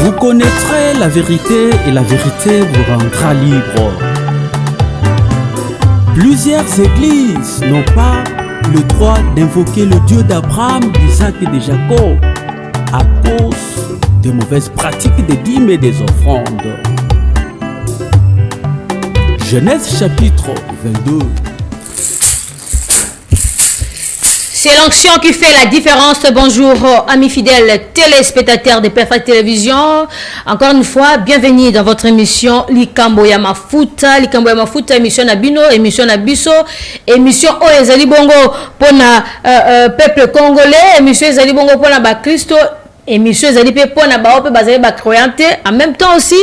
Vous connaîtrez la vérité et la vérité vous rendra libre. Plusieurs églises n'ont pas le droit d'invoquer le Dieu d'Abraham, d'Isaac et de Jacob à cause de mauvaises pratiques des dîmes et des offrandes. Genèse chapitre 22. C'est l'onction qui fait la différence. Bonjour amis fidèles téléspectateurs de Perfect Télévision. Encore une fois, bienvenue dans votre émission Likambo ya Mafuta. Likambo ya Mafuta, émission Nabino, émission Nabiso, émission Ezali Bongo pour le peuple congolais, émission Ezali Bongo pour la Christo, émission Ezali pour la Baope Bazali Bakroyante. En même temps aussi,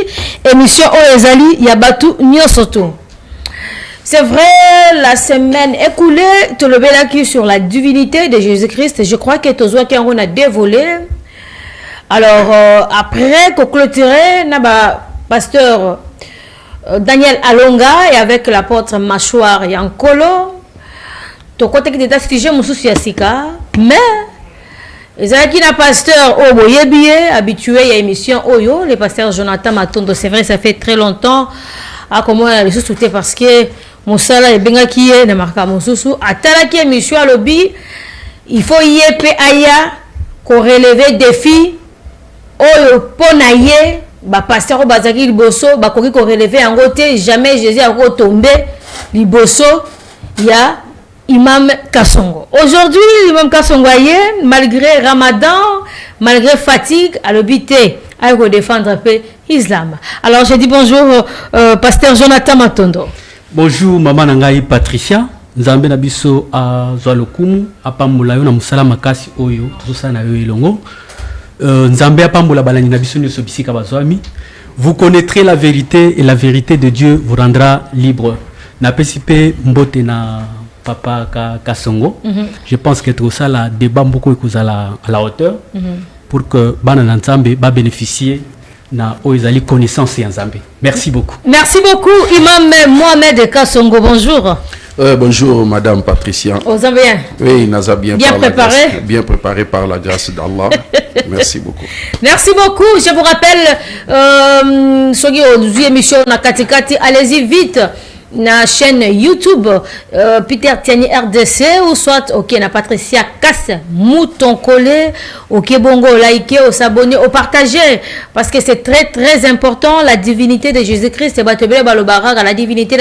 émission Ezali Yabatu Nyosoto. C'est vrai, la semaine écoulée, tout le qui sur la divinité de Jésus-Christ, je crois que tout ce qu'on a dévolé. Alors, après qu'on clôturait, pasteur Daniel Alonga et avec l'apôtre Machouar Yankolo, tout côté qui était figé mon souci mais ils ont qui n'a pasteur Oboyebiye habitué à l'émission Oyo, le pasteur Jonathan Matondo. C'est vrai, ça fait très longtemps à comment on a les sous-soutés parce que Moussala et Bengaki ne marquent mon sous Atalaki émission à lobby, il faut y épée aya qu'on relève défi oyo ponaye ba pasteur bazaki liboso ba koki ko relever en côté jamais Jésus a retombé liboso ya Imam Kasongo. Aujourd'hui Imam Kasongo malgré Ramadan, malgré fatigue à l'obité à défendre un peu l'islam. Alors je dis bonjour pasteur Jonathan Matondo. Bonjour maman nangai Patricia. Nzambe na biso a Zwalokumu apambola yo na musala makasi oyo tosa na yo ilongo. Nzambe apambola balani na biso nyoso bisika bazwami. Vous connaîtrez la vérité et la vérité de Dieu vous rendra libre. Na pesipe mbote na papa Kasongo. Je pense que tout ça la débat beaucoup ekozala à la hauteur pour que bana na Nzambe ba bénéficier na oizali connaissance ya Nzambe. Merci beaucoup. Merci beaucoup Imam Mohamed Kasongo. Bonjour. Bonjour Madame Patricia. Vous allez bien? Oui, nous avons bien préparé. Bien préparé par la grâce d'Allah. Merci beaucoup. Merci beaucoup. Je vous rappelle, sogi aujourd'hui émission na katikati, allez-y vite. Na chaîne YouTube Peter Tiani RDC ou soit ok na Patricia Kass Mouton Collé, ok bongo liker, au s'abonner, au partager parce que c'est très très important la divinité de Jésus-Christ et batebele balobara la divinité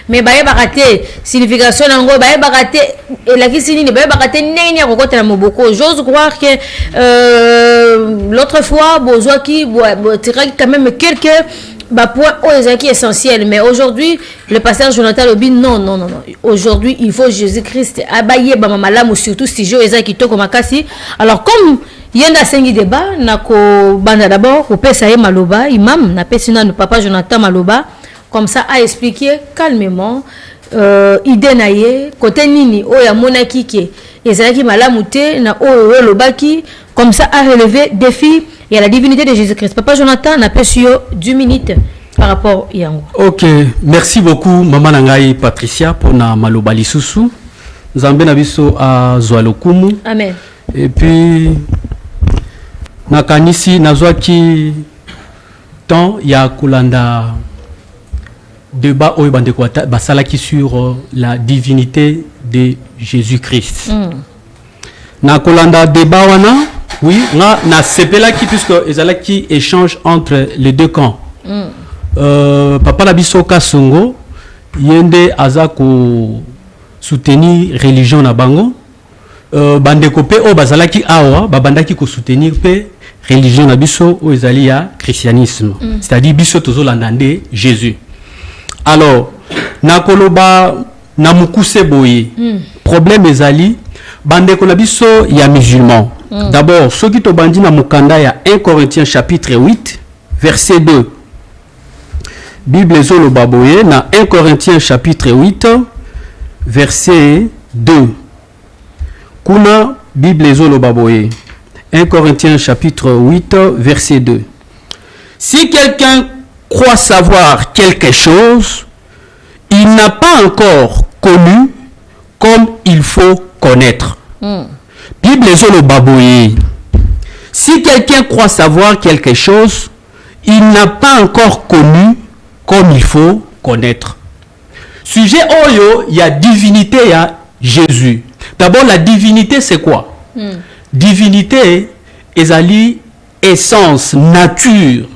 mais baye baraté signification nango baye baraté et la kisini ne baye baraté nenya kokota na moboko. J'ose croire que l'autre fois bozoa qui tirer quand même quelques point qui est essentiel, mais aujourd'hui le pasteur Jonathan Lobi non. Aujourd'hui il faut Jésus-Christ abaye ba malamu surtout si jo ezaki toko makasi. Alors comme yenda sengi débat nako banda d'abord ko pesa ye maloba imam na pesina no papa Jonathan Maloba comme ça a expliqué calmement idée naie côté nini oya monaki ke ezaki malamu te na oyo lobaki comme ça a relevé défi. Il y a la divinité de Jésus-Christ. Papa Jonathan n'a pas su 10 minutes par rapport à Yango. Ok, merci beaucoup maman nangai Patricia pour na maloba lisusu. Nzambe na biso a Zwalokumu. Amen. Et puis nakanisi nazwaki temps ya kulanda débat oyo bande ko basalaki sur la divinité de Jésus-Christ. Na kulanda débat wana. Oui, na sepela qui puisque ezala qui échange entre les deux camps. Papa Labiso Kasongo yende azako soutenir religion na bango. Bande kopé o bazala ki awa babandaki ko soutenir pe religion na biso o ezali ya christianisme. C'est-à-dire biso tozo landande Jésus. Alors na koloba na mukuse boye. Problème ezali bande ko na biso ya musulman. D'abord, ce qui te bandit dans Mukanda, il y a 1 Corinthiens chapitre 8, verset 2. Bible Zolo Baboye, dans 1 Corinthiens chapitre 8, verset 2. Kuna Bible Zolo Baboye, 1 Corinthiens chapitre 8, verset 2. Si quelqu'un croit savoir quelque chose, il n'a pas encore connu comme il faut connaître. Bible Zolo Baboye. Si quelqu'un croit savoir quelque chose, il n'a pas encore connu comme il faut connaître. Sujet Oyo, il y a divinité, il y a Jésus. D'abord, la divinité, c'est quoi? Divinité, ezali essence, nature.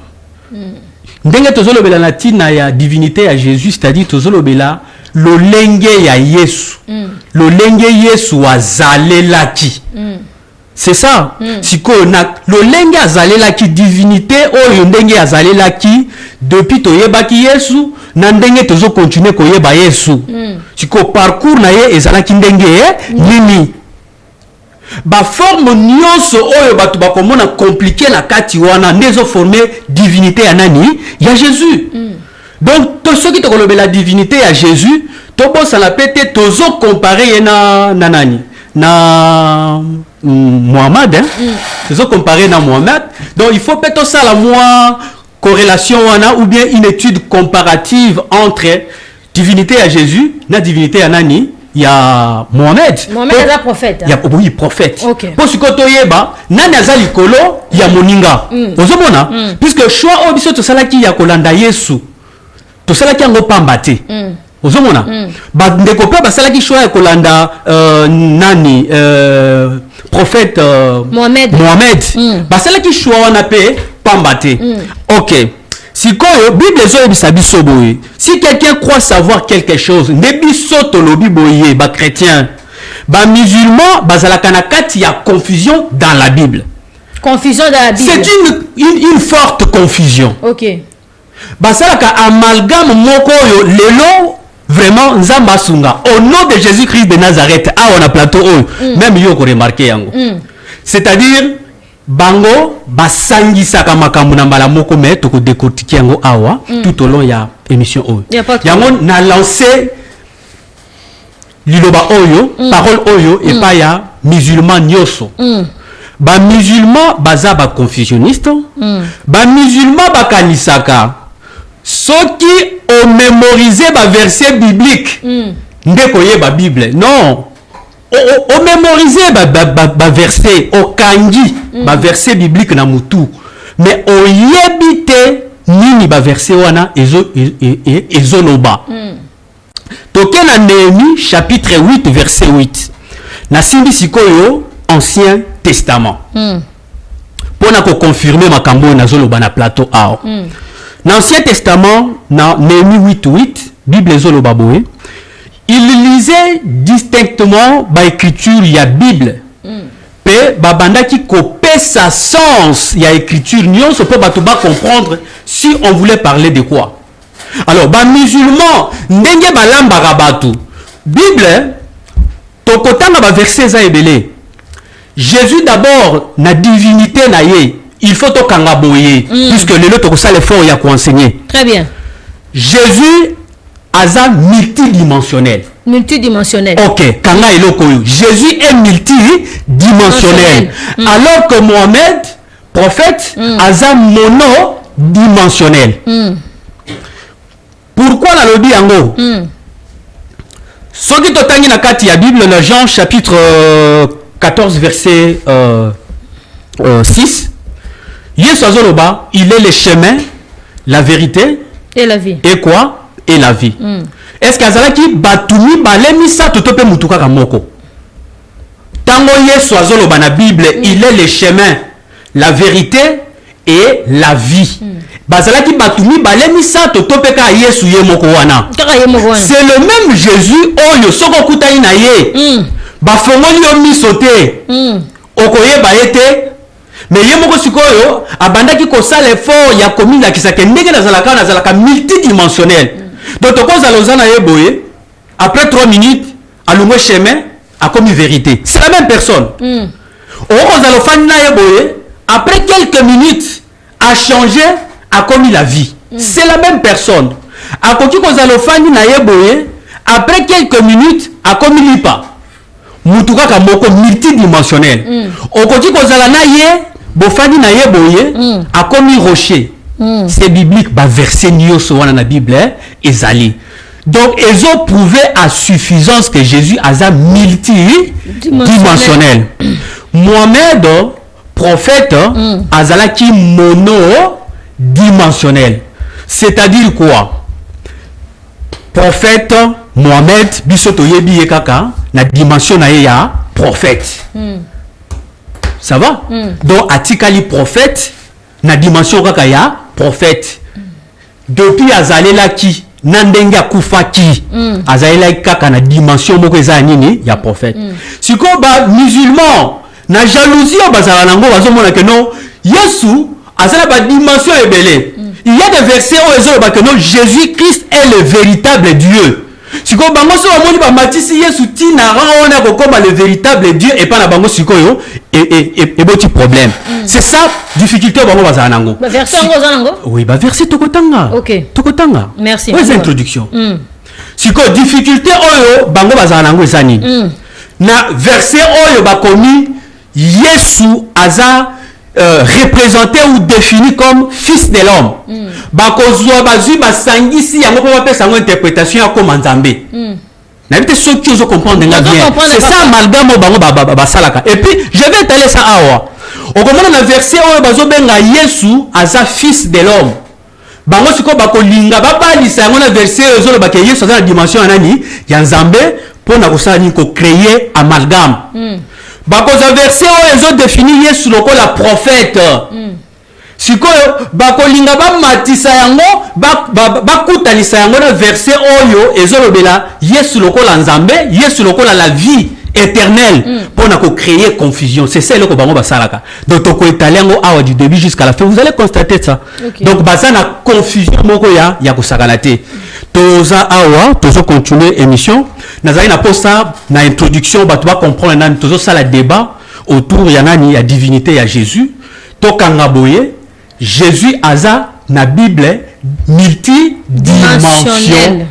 Ndenge tozolobela na tina ya divinité ya Jésus, c'est-à-dire tozolobela lolenge ya Yesu. Lolenge Yesu azalelaki. C'est ça. Siko na lolenge azalelaki divinité oyo ndenge azalelaki depuis toyebaki Yesu na ndenge tozo continuer koyeba Yesu. Siko parcours na ye ezalaki ndenge nini. Ba forme nyonso oyo batu bakomona compliqué na kati wana ndezo former divinité ya nani ya Jésus. Donc to soki to kolobela divinité ya Jésus to bossa la pété tozo comparer na nani na Mohamed tozo comparer na Mohamed. Donc il faut peut-être ça la moins corrélation wana ou bien une étude comparative entre divinité à Jésus na divinité à nani. Il y a Mohamed. Mohamed est un prophète. Il y a oui, prophète. Ok. Pour ce que toyeba, nani azali kolo, il y a moninga. Ozomona, puisque choix obiso to sala ki ya kolanda Yesu. To sala ki ngo pambate. Ozomona. Ba ndeko pe ba sala ki choix ya kolanda nani prophète Mohamed. Ba sala ki choix wana pe pambate. OK. Si quelqu'un croit savoir quelque chose, ba chrétien, ba musulman, il y a confusion dans la Bible. Confusion dans la Bible. C'est une forte confusion. Ok. Basalaka amalgame moko yo lelo vraiment nzamba sunga au nom de Jésus-Christ de Nazareth. Ah, on a plateau même yo ko remarquer yango. C'est-à-dire bango basangisaka makambo na mbala moko me to ko décortiquer yango awa tout au long ya émission oyo yango na lancé liloba oyo parole oyo et pas ya musulman nyoso ba musulman baza ba confusionniste ba musulman bakanisaka soki o mémoriser ba verset biblique ndeko ye ba Bible non o mémoriser ba verset o kangi ba verset biblique na mutu mais o yebite nini ba verset wana ezoloba toke na Néhémie chapitre 8 verset 8 na simbi sikoyo ancien testament pona ko confirmer makambo na zoloba na plateau ao na ancien testament na Néhémie 8:8 Bible ezoloba boye. Il lisait distinctement ba écriture ya Bible. Pe babanda ki kopé sa sens ya écriture nyonso po bato ba comprendre si on voulait parler de quoi. Alors ba musulman ndenge balamba bato Bible to kotanga ba verset za ebele. Jésus d'abord na divinité na ye, il faut to kanga boye puisque lelo to ko sala effort ya ko enseigner. Très bien. Jésus aza multidimensionnel. Multidimensionnel. Ok, kanga eloko yo. Jésus est multidimensionnel. Alors que Mohamed, prophète, aza monodimensionnel. Pourquoi la lobby yango? Soki totangi na kati ya Bible na Jean chapitre 14 verset 6. Yesu azoloba, il est le chemin, la vérité et la vie. Et quoi? Et la vie. Est-ce que azalaki batumi balemisa totope mutuka kamoko? Tango Yesu azoloba na Bible, il est le chemin, la vérité et la vie. Bazalaki batumi balemisa totope ka Yesu ye moko wana. C'est le même Jésus oyo soko kutani na ye. Ba fongoli yo misote. Okoye ba ete mais ye moko sikoyo abandaki ko sala effort ya komila kisake ndenge nazalaka multidimensionnel. Donc après 3 minutes à l'ongwe chemin a commis vérité. C'est la même personne. Après quelques minutes a changé, a commis la vie. C'est la même personne. Après quelques minutes a commis l'ipa. Mutuka kamoko multidimensionnel. A commis rocher. C'est biblique, bah verset nyoso wana na Bible ezali. Donc ils ont prouvé à suffisance que Jésus a multidimensionnel. Mohamed prophète azalaki monodimensionnel. C'est-à-dire quoi? Prophète Mohamed bisoto yebi yekaka na dimension na ya prophète. Ça va? Donc atikali prophète na dimension kaka ya prophète. Depuis azalelaki na ndenge akufaki azalelaki kaka na dimension moko eza nini ya prophète. Siko ba musulman na jalousie bazala nango bazomona que non Yesu azala ba dimension ebele. Il y a des versets où ils ont que non Jésus-Christ est le véritable Dieu. Siko bango so amoni ba matisi Yesu ti na raona ko comme le véritable Dieu et pas na bango siko yo et boti problème. C'est ça difficulté bango bazala nango. Ba verset ngo zanango? Oui, ba verset tokotanga. OK. Tokotanga. Merci. Oui, c'est introduction. Siko difficulté oyo bango bazala nango ezani. Na verset oyo bakomi Yesu aza représenté ou défini comme fils de l'homme. Bakozwa bazui basangisi yango po bapesa ngo interprétation ya comme nzambe. Na bité ceux qui osent comprendre nga bien. C'est ça amalgame bango basalaka. Et puis je vais étaler ça awa. Au comment na verset oyo bazo benga Yesu aza fils de l'homme. Bango siko bakolinga babalisa yango na verset oyo zo ba ke Yesu aza na dimension anani ya nzambe pour na kosala ni ko créer amalgame. Bakoza verset oyo ezo définir Yesu lokola prophète. Sikoyo bakolinga ba matisa yango bakutanisa yango na verset oyo ezo lobela Yesu lokola nzambe, Yesu lokola la vie éternelle pour na ko créer confusion. C'est ça le ko bango basalaka. Donc to ko étaler yango awa du début jusqu'à la fin. Vous allez constater ça. Okay. Donc baza na confusion moko ya kosakana te. Toza awa tozo continuer émission. Nazali na posta na introduction ba tu vas comprendre nani tozo sala débat autour ya nani ya divinité ya Jésus. Tokanga boye Jésus aza na Bible multidimensionnel.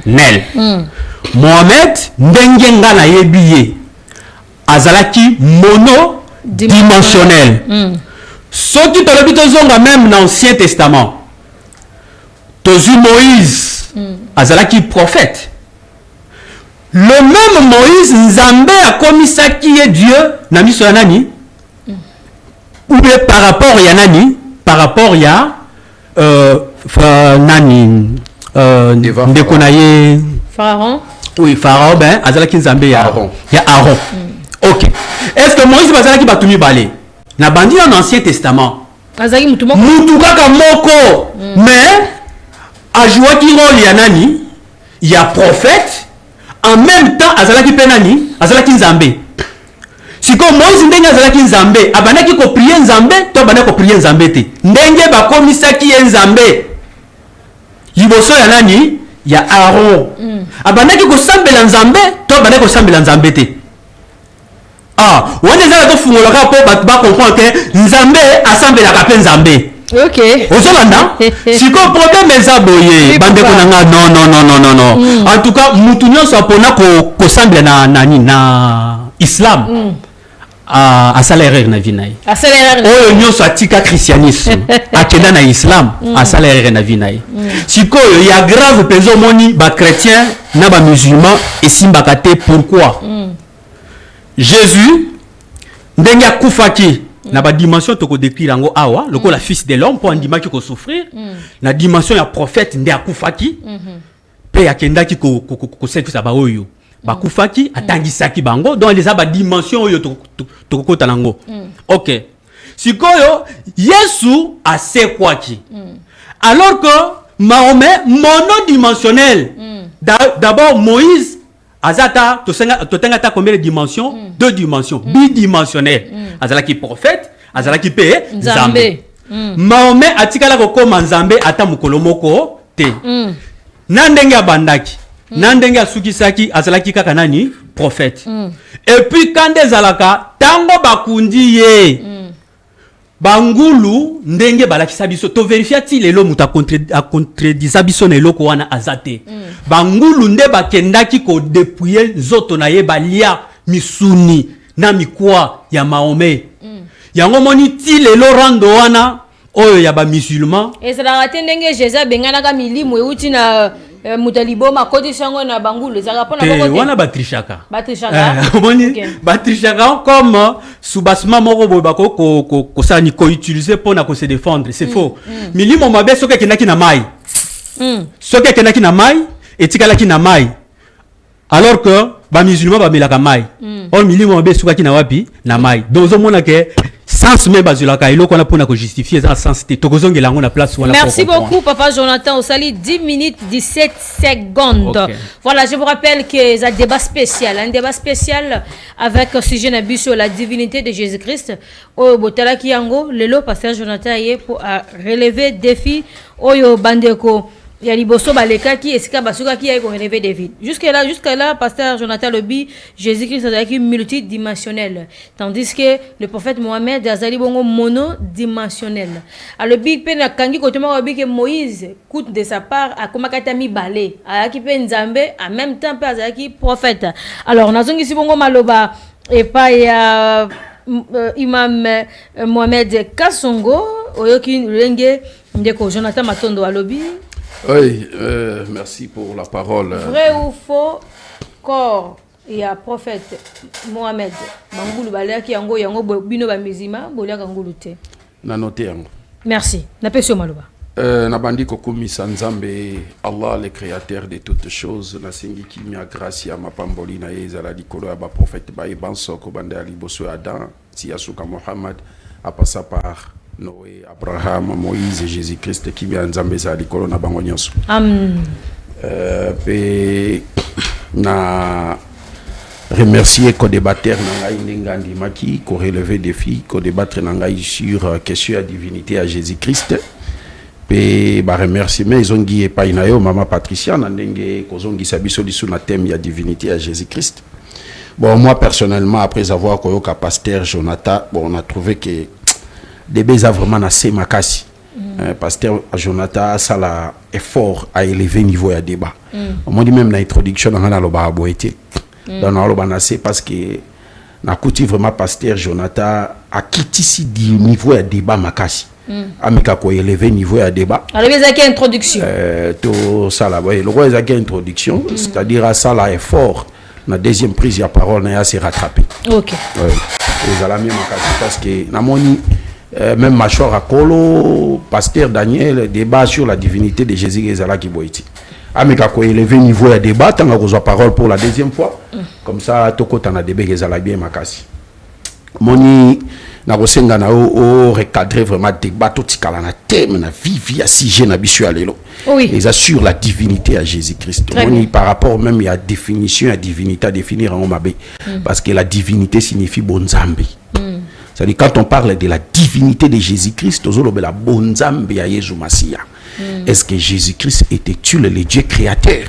Mohamed ndenge nga na yebiye azalaki monodimensionnel. Soki tolobi tozonga même dans l'Ancien Testament. Tozu Moïse azalaki prophète. Le même Moïse Nzambe a komisaki ye Dieu na miso ya nani? Ou bien par rapport ya nani? Par rapport ya nani ndeko na ye Pharaon. Oui, Pharaon ben azalaki Nzambe ya Aaron. OK. Est-ce que Moïse bazalaki batumi balé? Na bandi dans l'Ancien Testament. Azalaki mutu moko. Mutu kaka moko. Mais ajouaki rôle ya nani? Ya prophète. En même temps azalaki penani, azalaki Nzambe. Siko Moïse ndenge azalaki Nzambe, abanaki ko prier Nzambe, to abanaki ko prier Nzambe te. Ndenge bakomisaki ye Nzambe. Liboso ya nani? Ya Aaron. Abanaki ko sambela Nzambe, to abanaki ko sambela Nzambe te. Ah, wende zala to fungolaka po ba comprendre que Nzambe asambelaka pe Nzambe. OK. Ozolanda? Siko problème eza boye. Bande ko nanga non. En tout cas, mutu nyonso apona ko sambela na Islam. Asala erreur na vie na ye. Asala erreur. Oyo nyonso atika christianisme akenda na Islam asala erreur na vie na ye. Sikoyo ya grave penzo moni ba chrétien na ba musulman esimbaka te. Pourquoi? Jésus ndenge akufaki na ba dimension toko décrire ngo awa lokola fils de l'homme pour andimaki ko souffrir na dimension ya prophète nde akufaki pe akendaki ko service ba oyo bakufaki atangisaki bango donc les aba dimension oyo tokokota nango. OK. Sikoyo Yesu asekwaki. Alors que Mahomet monodimensionnel. D'abord Moïse azata totenga ta combien de dimensions? 2 dimensions, bidimensionnel. Azalaki prophète, azalaki pe Nzambe. Mahomet atikala ko koma Nzambe ata mukolo moko te. Na ndenge abandaki. Nandenge asukisaki azalaki kaka nani? Prophète. Et puis quand ezalaka tango bakundi ye bangulu ndenge balakisa biso to vérifier ti lelo muta contredisa biso na eloko wana azate. Bangulu nde bakendaki ko dépouiller nzoto na ye balia misuni na mikwa ya Mahomet. Yango moni ti lelo rando wana oyo ya ba musulman. Et ça la ndenge Jésus bengana ka milimu euti na mutaliboma kodi sango na bangulu ezaka pona te boko wana batrishaka omoni batrishaka comme soubasement moko boye bako kosala ni koutiliser mpona kose défendre c'est faux milimo mabe soki ekendaki na mai soki ekendaki na mai etikalaki na mai alors que bamusulman bamelaka mai or milimo mabe esukaki na wapi na mai donc ozomona ke sens me bazolaka eloko wana mpona kojustifier eza sens te tokozongela yango na place wana. Merci beaucoup Papa Jonathan Osali, 10 minutes 17 secondes. Okay. Voilà, je vous rappelle que c'est un débat spécial avec sujet nabu sur la divinité de Jésus-Christ. Au botala kiyango lelo pasteur Jonathan yé pour relever défi oyo bandeko ya liboso baleka ki esika basuka ki ko relever défi. Jusqu'à là pasteur Jonathan Lobi Jésus-Christ est multidimensionnel tandis que le prophète Mohamed azali bongo monodimensionnel. Alors big pe na kangi ko toma obi que Moïse coûte de sa part a komakata mi balé ayaki pe nzambe en même temps pe azaki prophète. Alors nazongi si bongo maloba et pas ya Imam Mohamed Kasongo oyoki renge ndeko Jonathan Matondo alobi. Oui, merci pour la parole. Vrai ou faux, corps et à prophète Mohamed Bangoulou Balaki yango bino ba mizima bolia kangulu te. Na noté yango. Merci. Na pesio maloba. Na bandi kokumi sanzambe Allah le créateur de toutes choses na singi kimia grâce ya mapamboli na yezala likolo ya ba prophète ba ibanso ko banda ya liboso Adam si asuka Mohamed a passé par Noé, Abraham, Moïse et Jésus-Christ qui vient nzambe za likolo na bango nyonso. Pe na remercier ko débatteur na ngai ngandi maki ko relever défi ko débattre na ngai sur question de divinité à Jésus-Christ. Pe ba remercier mais ils ont gué pa inayo maman Patricia na ndenge ko zongi sabiso lisu na thème ya divinité à Jésus-Christ. Bon moi personnellement après avoir koyoka pasteur Jonathan, bon on a trouvé que des bés vraiment assez makasi. Pasteur Jonathan ça la effort à élever niveau à débat. On dit même dans l'introduction dans la loba aboité. Dans la loba nassé parce que na kuti vraiment pasteur Jonathan a quitté si du niveau à débat makasi. Amika ko élever niveau à débat. Alors les a introduction. To ça la ouais, le roi les a introduction, c'est-à-dire à ça la effort. La deuxième prise de parole n'a assez rattrapé. OK. Les amis makasi parce que na moni même Machor Akolo, pasteur Daniel, débat sur la divinité de Jésus et Zala Kiboiti. Amika ko élevé niveau de débat, tant que parole pour la deuxième fois. Comme ça, Toko tana débat et Zala bien makasi. Moni, na kosenga na o recadrer vraiment débat tout tikala na thème na vie à sujet na bisu alelo. Oui. Ils assurent la divinité à Jésus-Christ. Moni par rapport même à définition à divinité à définir en mabé parce que la divinité signifie bonzambe. C'est-à-dire quand on parle de la divinité de Jésus-Christ, la bonzambe ya Yesu Masia. Est-ce que Jésus-Christ était-il le Dieu créateur?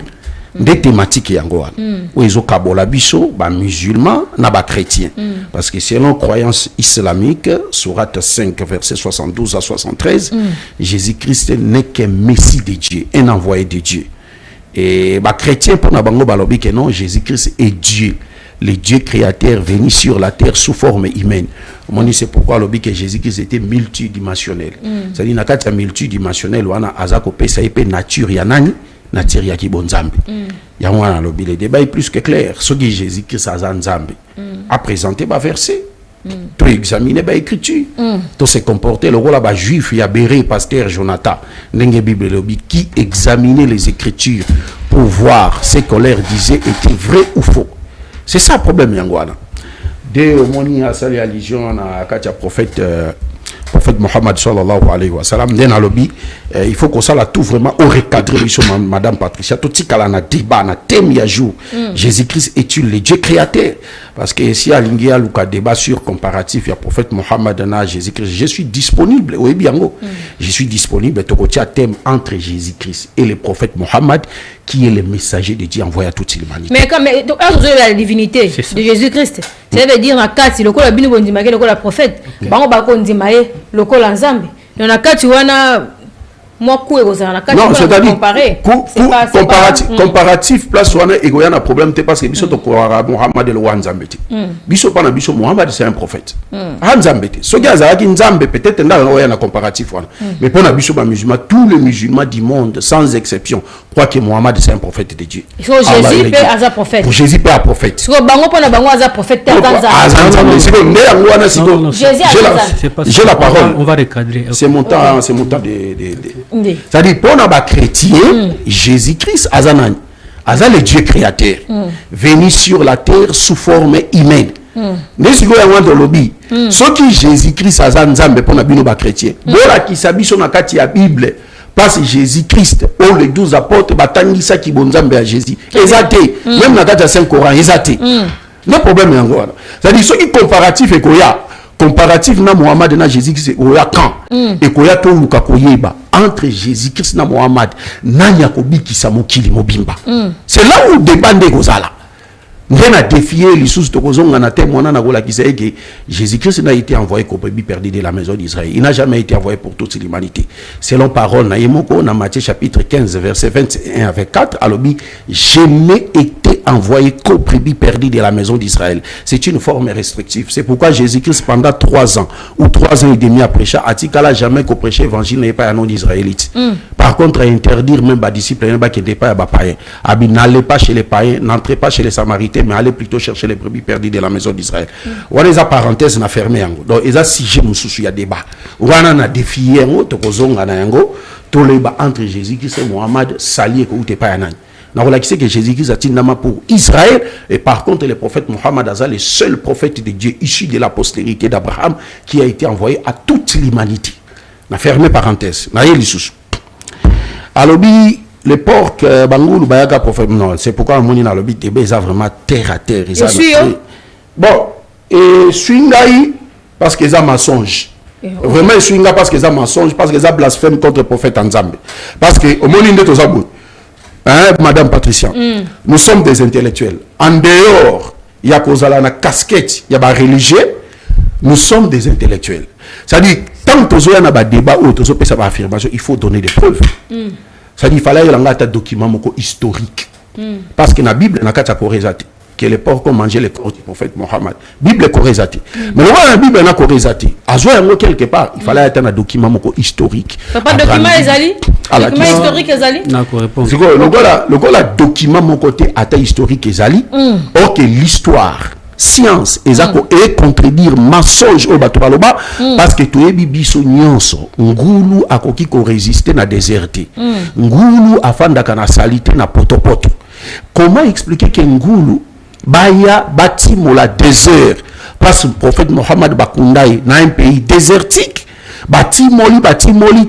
Des thématiques yangoa. Ou ils ont kabola biso, ba musulmans, na ba chrétiens. Parce que selon croyance islamique, sourate 5 verset 72 à 73, Jésus-Christ n'est qu'un messie de Dieu, un envoyé de Dieu. Et ba chrétien pour na bango balobi que non, Jésus-Christ est Dieu. Le Dieu créateur venu sur la terre sous forme humaine. C'est pourquoi le que Jésus-Christ était multidimensionnel. C'est-à-dire que multidimensionnel, on a azako pesa epe nature ya nani, nature ya kibonzambe. Ya wana lobi le débat est plus que clair. Ce que Jésus-Christ a nzambe a présenté ba verset. Tu examiner ba écriture. Tu se comporter le rôle ba juif ya béré pasteur Jonathan. Ndenge Bible lobi qui examinait les écritures pour voir ce qu'on leur disait était vrai ou faux. C'est ça le problème yangwana. Dès au moni à sa religion na katia prophète Mohammed sallallahu alayhi wa sallam den alobi il faut qu'on ça la tout vraiment au recadrer sur madame Patricia tout tikala na débat na thème ya jour Jésus-Christ est-il le Dieu créateur parce que si alingia luka débat sur comparatif ya prophète Mohammed na Jésus-Christ je suis disponible oui biango je suis disponible to kotia thème entre Jésus-Christ et le prophète Mohammed qui est le messager de Dieu envoyé à toute l'humanité. Mais comme la divinité de Jésus-Christ, ça veut dire na kati lokola bino bondimake lokola prophète, bango bako ndimaye lokola nzambe. Na kati wana moi coup et non, c'est-à-dire comparer. Comparatif place wana et goya na problème parce que biso to ko Muhammad le wanzambeti. Biso pas na biso Muhammad c'est un prophète. Hanzambeti. So gaza ki nzambe peut-être nda goya na comparatif wana. Mais pour na biso ba musulmans, tous les musulmans du monde sans exception croient que Muhammad c'est un prophète de Dieu. So Jésus peut être un prophète. Pour Jésus peut être prophète. So bango pona bango un prophète tanza. J'ai la parole. On va recadrer. C'est mon temps de c'est-à-dire pour nos chrétiens, Jésus-Christ azanani, azan le Dieu créateur, venu sur la terre sous forme humaine. N'est-ce que y a un lobby? Ce qui Jésus-Christ azan nzambe pour na bino ba chrétien. Voilà qui s'habille sur la carte la Bible. Parce que Jésus-Christ, oh les 12 apôtres, batangisa qui bon nzambe à Jésus. Exacté. Même la carte Saint Coran, exacté. Le problème est encore. C'est-à-dire ce qui comparatif et koya. Comparatif na Muhammad na Jésus-Christ oya quand et koya to luka koyeba entre Jésus-Christ na Muhammad na yakobi kisa mokili mobimba. C'est là où débat ndegozala. On a défié les sous de Kozonga na témoin na gola qui sait que Jésus-Christ n'a été envoyé comme brebis perdu de la maison d'Israël. Il n'a jamais été envoyé pour toute l'humanité. Selon parole na Yemoko na Matthieu chapitre 15 verset 21 avec 4 alobi je n'ai été envoyé qu'au brebis perdu de la maison d'Israël. C'est une forme restrictive. C'est pourquoi Jésus-Christ pendant 3 ans ou 3 ans et demi à prêcher atikala jamais qu'au prêcher évangile n'est pas un nom d'Israélite. Par contre à interdire même les disciples ne pas qui n'étaient pas païens. Abi n'allez pas chez les païens, n'entrez pas chez les Samaritains mais allez plutôt chercher les brebis perdues de la maison d'Israël. On les a parenthèses na fermé yango. Donc ils a sujet mususu ya débat. On a défié yango to kozonga na yango to leba entre Jésus-Christ et Mohammed sali ko ute pa yanani. Na relaki que Jésus-Christ a tinama pour Israël et par contre le prophète Mohammed Azal le seul prophète de Dieu issu de la postérité d'Abraham qui a été envoyé à toute l'humanité. Na fermé parenthèse. Na yeli susu. Alobi les porcs bangoulou bayaga prophète non c'est pourquoi on a le but de baiser vraiment terre à terre je suis bon et swingai parce que ça mensonge vraiment swinga parce que ça mensonge parce que ça blasphème contre le prophète Nzambe parce que au monde de tozabou hein madame Patricia nous sommes des intellectuels en dehors il y a kozala na casquette il y a ba religieux nous sommes des intellectuels c'est-à-dire tant que na ba débat ou tozo pesa ba affirmation il faut donner des preuves. Ça dit, il fallait un document historique. Parce que dans la Bible, il y a un que les porcs ont mangé les corps du prophète Mohammed. La Bible est corrézatée. Mais la Bible est corrézatée. À ce moment quelque part, il fallait un document historique. Papa, document Ezali? Document historique Ezali? Non, qu'on répond. Le document mon côté à historique Ezali. Or que l'histoire. Science et contredire mensonge au batobaloba parce que tu es biso nyonso ngulu akoki ko résister na déserté ngulu afanda kana salité na potopoto. Comment expliquer que ngulu baya batimo la désert parce que le prophète Mohammed bakundai na un pays désertique batimoli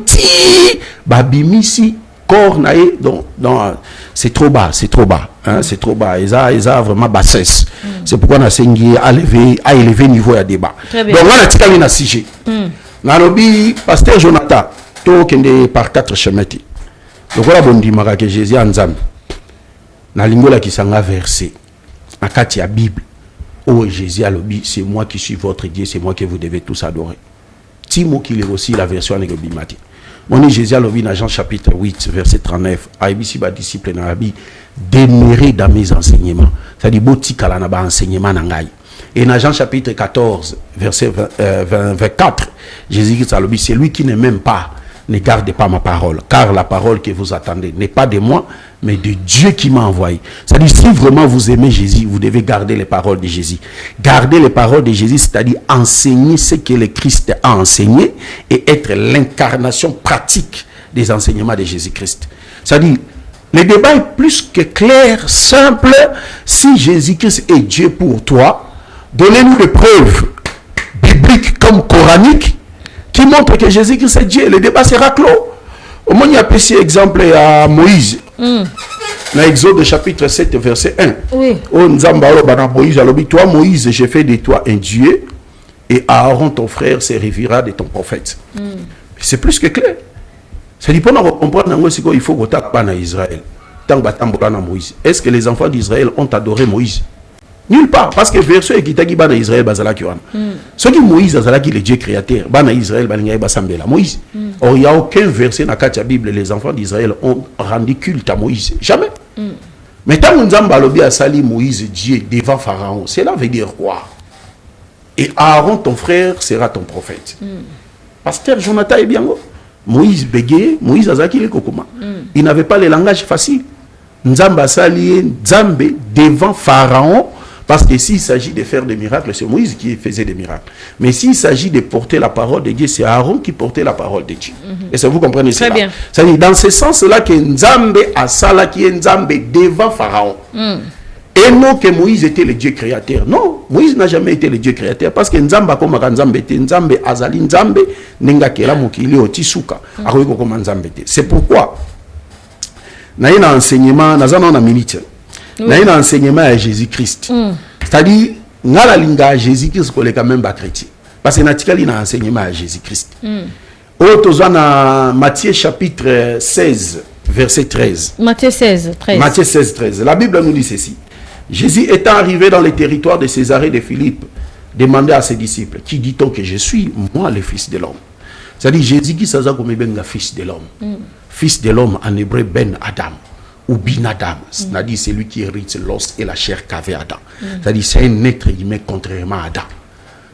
ti babimisi corps nae donc c'est trop bas hein, c'est trop bas ils a vraiment bassesse c'est pourquoi on a sengi à élever niveau à débat donc on a tiré na sujet nalobi pasteur Jonathan to kende par 4 chemins donc voilà bon dimaka que Jésus anzambe na lingola ki sanga verset na kati ya Bible oh Jésus alobi c'est moi qui suis votre Dieu c'est moi que vous devez tous adorer Timo qui est aussi la version de Bimati. Mon Jésus a levé dans Jean chapitre 8 verset 39 aibisi ba disciple na abi demeurer dans mes enseignements c'est-à-dire botika la na ba enseignement na ngai et dans Jean chapitre 14 verset 24 Jésus a levé c'est lui qui ne m'aime pas ne gardez pas ma parole car la parole que vous attendez n'est pas de moi mais de Dieu qui m'a envoyé. C'est-à-dire si vraiment vous aimez Jésus vous devez garder les paroles de Jésus. Garder les paroles de Jésus c'est-à-dire enseigner ce que le Christ a enseigné et être l'incarnation pratique des enseignements de Jésus-Christ. C'est-à-dire le débat est plus que clair, simple. Si Jésus-Christ est Dieu pour toi, donnez-nous des preuves bibliques comme coraniques qui montrent que Jésus-Christ est Dieu. Le débat sera clos. Au moins, il y a un exemple à Moïse. Dans Exode chapitre 7, verset 1. Oui. Moïse, toi, Moïse, j'ai fait de toi un Dieu, et Aaron, ton frère, servira de ton prophète. C'est plus que clair. C'est-à-dire, pour comprendre, il faut que tu aies Israël. Moïse. Est-ce que les enfants d'Israël ont adoré Moïse? Nulle part. Parce que verset qui t'a dit bana Israël bazala ki wana. Ce qui Moïse azala qui le Dieu créateur, bana Israël balinga basambela Moïse. Or il y a aucun verset dans la Bible les enfants d'Israël ont rendu culte à Moïse. Jamais. Mais tant que Nzamba lobi a sali Moïse Dieu devant Pharaon, cela veut dire quoi? Et Aaron ton frère sera ton prophète. Pasteur Jonathan est bien go. Moïse bégayé, Moïse azaki le kokoma. Il n'avait pas le langage facile. Nzamba sali Nzambe devant Pharaon. Parce que s'il s'agit de faire des miracles, c'est Moïse qui faisait des miracles. Mais s'il s'agit de porter la parole de Dieu, c'est Aaron qui portait la parole de Dieu. Et ça, vous comprenez cela? Très bien. C'est-à-dire, dans ce sens-là, que Nzambe a sala qui est Nzambe devant Pharaon. Et non que Moïse était le Dieu créateur. Non, Moïse n'a jamais été le Dieu créateur. Parce que Nzamba comme Nzambe était Nzambe azali Nzambe nenga kela mokili otisuka. Akoyeko comme Nzambe était. C'est pourquoi, na y a un enseignement, na zana na minute. Il y a un enseignement à Jésus-Christ. C'est-à-dire, il y a un Jésus-Christ qui est quand même chrétien. Parce qu'il y a un enseignement à Jésus-Christ. Matthieu chapitre 16, verset 13. Matthieu 16, 13. Matthieu 16, 13. La Bible nous dit ceci. Jésus étant arrivé dans les territoires de Césarée de Philippe, demandait à ses disciples, qui dit-on que je suis, moi, le Fils de l'homme? C'est-à-dire, Jésus qui s'est comme le Fils de l'homme. Fils de l'homme en hébreu, Ben Adam. Ou bin Adam, c'est-à-dire celui qui hérite l'os et la chair qu'avait Adam. C'est-à-dire c'est un être humain contrairement à Adam.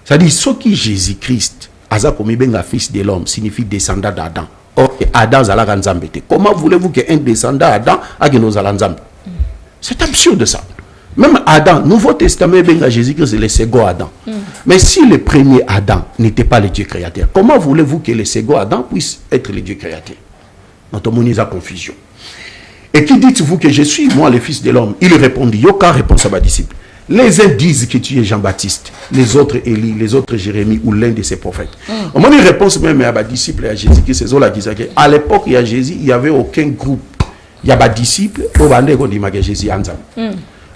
C'est-à-dire ce qui Jésus-Christ, fils de l'homme, signifie descendant d'Adam. Or, Adam zala nzambe. Comment voulez-vous qu'un descendant d'Adam ait nos nzambe? C'est absurde ça. Même Adam, Nouveau Testament, Jésus-Christ, c'est le second Adam. Mais si le premier Adam n'était pas le Dieu créateur, comment voulez-vous que le second Adam puisse être le Dieu créateur? Notre monde a confusion. Et qui dites-vous que je suis, moi, le Fils de l'homme? Il répondit, Yoka répond à ma disciple. Les uns disent que tu es Jean-Baptiste, les autres Élie, les autres Jérémie ou l'un de ses prophètes. Au moment de réponse même à ma disciple et à Jésus, qui c'est là disait qu'à l'époque, il y a Jésus, il n'y avait aucun groupe. Il y a des disciples, au bandé qu'on dit que Jésus ensemble.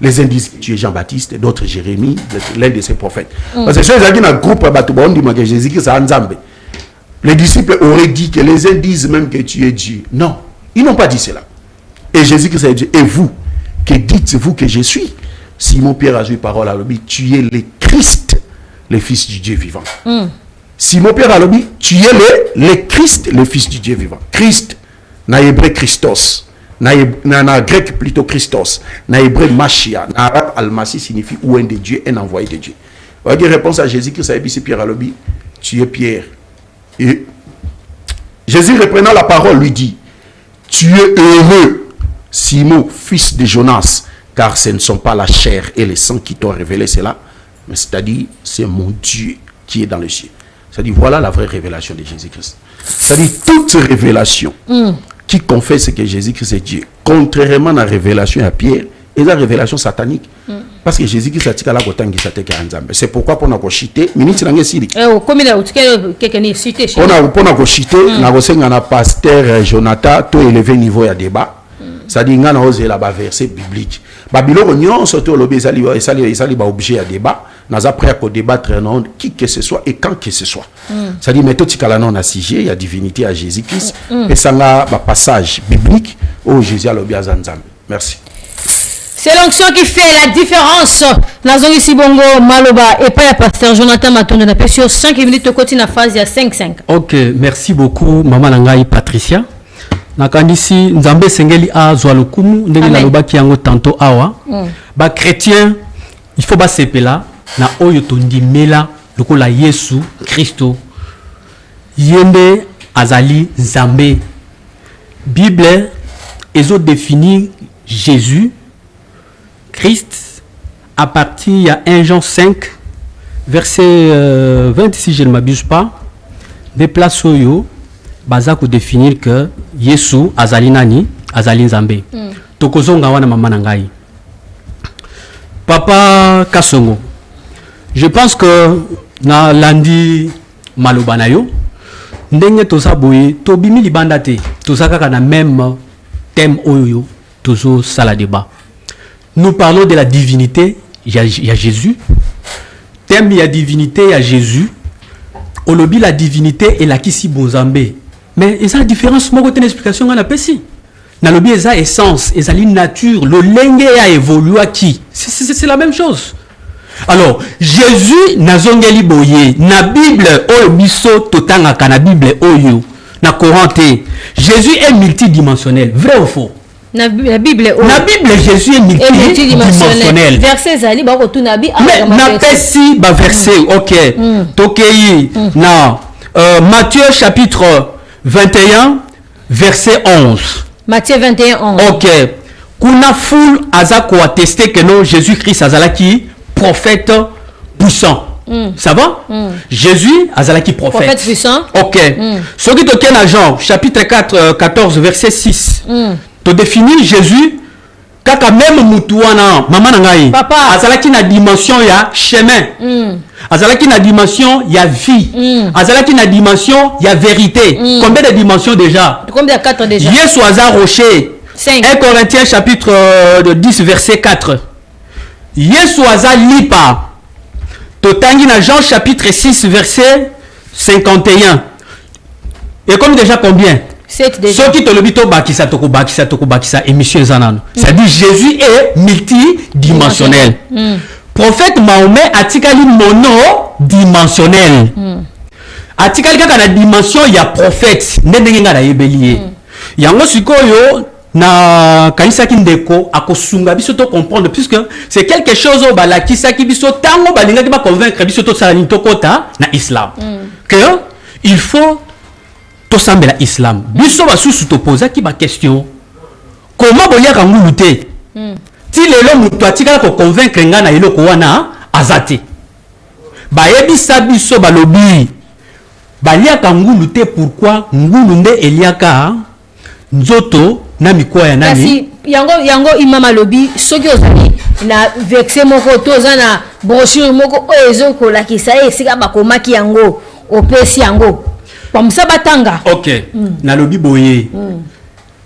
Les uns disent que tu es Jean-Baptiste, d'autres Jérémie, l'un de ses prophètes. Parce que ceux qui ont un groupe, on dit que Jésus qui c'est ensemble. Les disciples auraient dit que les uns disent même que tu es Dieu. Non, ils n'ont pas dit cela. Et Jésus-Christ a dit, et vous, que dites-vous que je suis? Simon Pierre a dit parole à l'objet, tu es le Christ, le Fils du Dieu vivant. Simon Pierre a dit, tu es le Christ, le Fils du Dieu vivant. Christ, na hébreu Christos, na grec plutôt Christos, na hébreu Machia, na arabe Almasi signifie ou un de Dieu, un envoyé de Dieu. On va dire réponse à Jésus-Christ a dit, Pierre a dit, tu es Pierre. Et Jésus reprenant la parole lui dit, tu es heureux, Simon, fils de Jonas, car ce ne sont pas la chair et le sang qui t'ont révélé cela, mais c'est-à-dire, c'est mon Dieu qui est dans le ciel. C'est-à-dire, voilà la vraie révélation de Jésus-Christ. C'est-à-dire, toute révélation qui confesse que Jésus-Christ est Dieu, contrairement à la révélation à Pierre, est la révélation satanique. Parce que Jésus-Christ a dit c'est pourquoi pour nous chiter, ministre Nangesiri. Comme il a quelqu'un cité. Pour nous chiter, nous avons pasteur Jonathan, tout élevé niveau à débat. C'est-à-dire nga na ose la verset biblique babilo nyon surtout lobi sali ba objet à débat naza prêt à débattre non qui que ce soit et quand que ce soit. C'est-à-dire méthode tikala non na sujet il y a divinité à Jésus-Christ et ça nga ba passage biblique où Jésus a lobi azanzam. Merci. C'est l'onction qui fait la différence. Nazongi Sibongo Maloba et pas pasteur Jonathan Matonde na sur 5 minutes côté na phase ya 5-5. OK, merci beaucoup maman Nangai Patricia. Nakandisi nzambe sengeli a zwa lokumu ndenge na lobaki yango tanto awa ba chrétien il faut ba sepela na oyo tondimela lokola Yesu Kristo yende azali nzambe. Bible ezo définir Jésus Christ à partir il y a 1 Jean 5 verset 20 si je ne m'abuse pas des places oyo baza ko définir que Yesu azali nani azali nzambe. Tokozonga wana mama na ngai. Papa Kasongo, je pense que na landi maloba na yo ndenge toza boye tobimi libanda te toza kaka na même thème oyo tozo sala débat. Nous parlons de la divinité, il y a Jésus. Thème il y a divinité, il y a Jésus. Olobi la divinité et la kisi bonzambe. Mais il y a la différence, moi, côté l'explication, on a pas si. Nalobi, il y a essence, il y a nature, le lingue a évolué à qui? C'est la même chose. Alors, Jésus nazongeli boye na Bible oyo biso totangaka na Bible oyo na Coranté. Jésus est multidimensionnel, vrai ou faux? Na Bible oyo. Na Bible Jésus est multidimensionnel. Verset zali ba ko tunabi na pesi ba verset. OK. Tokei na Matthieu chapitre 21 verset 11. Matthieu 21 11. OK. Kuna foule azako attester que non Jésus-Christ azalaki prophète puissant. Ça va? Jésus azalaki prophète puissant. OK. Ce qui te tient à Jean chapitre 4 14 verset 6. Tu définis Jésus kaka même mutuana mama nangai. Papa azalaki na dimension ya chemin. Azalaki na dimension ya vie. Azalaki na dimension ya vérité. Combien de dimensions déjà? Combien de 4 déjà? Yesu aza rocher. 5. 1 Corinthiens chapitre 10 verset 4. Yesu aza lipa. Totangi na Jean chapitre 6 verset 51. Et comme déjà combien? 7 déjà. Ce qui te le dit bakisa toko bakisa émission zanano. Ça dit Jésus est multidimensionnel. Prophète Mahomet atikali monodimensionnel. Atikali kaka na dimension ya prophète ndenge nga na yebelié. Yango sikoyo na kanisa kindeko akosunga biso to comprendre puisque c'est quelque chose au balakisa ki biso tango balinga ki ba convaincre biso to sala ni to kota na islam que il faut to sambela islam biso ba susu to poser ki ba question comment bolia kangulu te ti lelo mutu atika ko convaincre nga na eloko wana azate ba yebisa biso balobi balia kangulu te pourquoi ngulu nde eliaka nzoto na mikoa ya nani kasi yango imama lobi soki ozali na vexe moko to na brochure moko oyo ko la kisa esika bakomaki yango opesi yango pamsa batanga. OK. Na lobi boye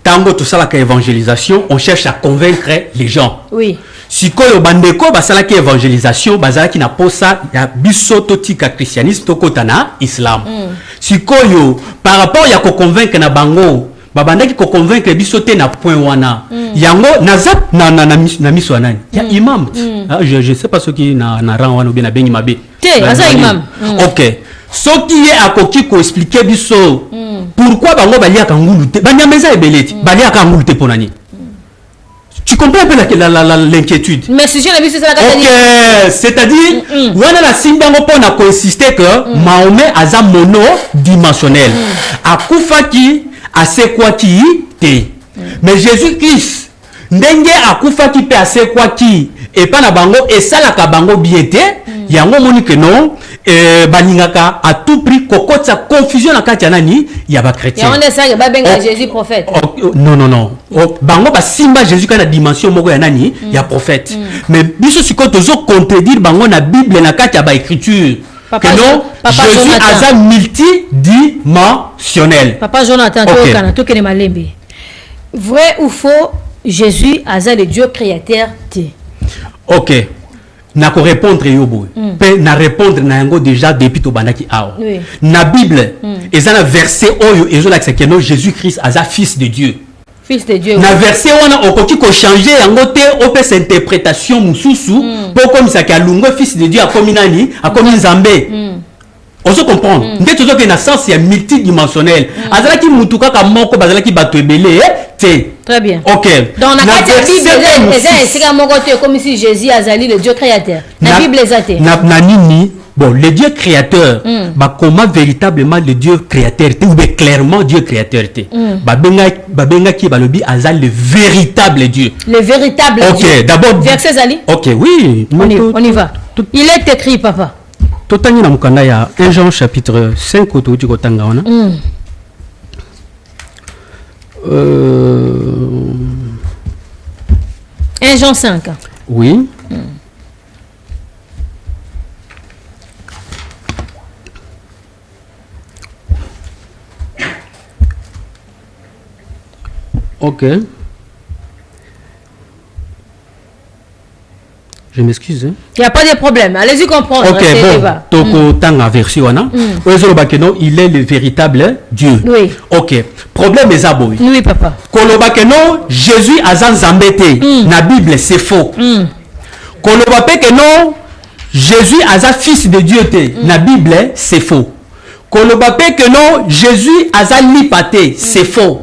tango to sala ka évangélisation on cherche à convaincre les gens. Oui. Sikoyo bandeko basala ki évangélisation bazala ki na posa ya biso to tika christianisme to kotana islam. Sikoyo par rapport ya ko convaincre na bango babandaki ko convaincre biso te na point wana yango nazat na miso nani ya imam je sais pas ce qui na rang wana bien na bengi mabe te asa imam. OK ce qui est akoki ko expliquer biso pourquoi bango balia kangulu te banyameza ebeleti balia kangulu te ponani. Tu comprends un peu l'inquiétude? Mais si je l'ai vu, c'est ça. OK, c'est-à-dire wana la simbango pona ko insister que Mahomet aza monodimensionnel akufaki asekwaki te. Mais Jésus-Christ ndenge akufaki pe asekwaki et pas na bango esalaka bango biete yango moni que non balingaka à tout prix kokotsa confusion na kati ya nani ya ba chrétien. Ya on est ça ba benga Jésus prophète. Non. Bango ba simba Jésus kana dimension moko ya nani ya prophète. Mais biso siko tozo contredire bango na Bible na kati ya ba écriture. Que non, Jésus aza multidimensionnel. Papa Jonathan, to kene malembe. Vrai ou faux, Jésus aza le Dieu créateur te. OK. Na ko répondre yobo. Pe na répondre na yango déjà depuis to bandaki awa. Oui. Na Bible, ezana verset oyo ezo la que non Jésus-Christ aza fils de Dieu. Fils de Dieu. Na verset wana okoki ko changer yango te opesa interprétation mususu pour comme ça ka lungo fils de Dieu akomi nani akomi nzambe. On se comprend. Nde tozo ke na sens ya multidimensionnel. Azalaki mutuka ka moko bazalaki bato ebele te. Très bien. OK. Donc na kati ya Bible c'est comme comme si Jésus azali le Dieu créateur. Na Bible ezate. Na nini bon le Dieu créateur bah comment véritablement le Dieu créateur ou bien clairement Dieu créateur babenga ki balobi azal le véritable Dieu. Le véritable Dieu. OK, d'abord verset zali. OK, oui. On y va. Il est écrit papa. Totangi na mukanda ya 1 Jean chapitre 5 otoji kotanga wana. 1 Jean 5. Oui. OK. Je m'excuse. Il n'y a pas de problème. Allez-y comprendre. OK, bon. Toko tanga version wana. Il est le véritable Dieu. Oui. OK. Problème est aboy. Oui, papa. Koloba que non, Jésus a zambete. Na Bible, c'est faux. Koloba pe que non, Jésus aza fils de Dieu te na Bible c'est faux. Koloba pe que non Jésus aza lipa te c'est faux.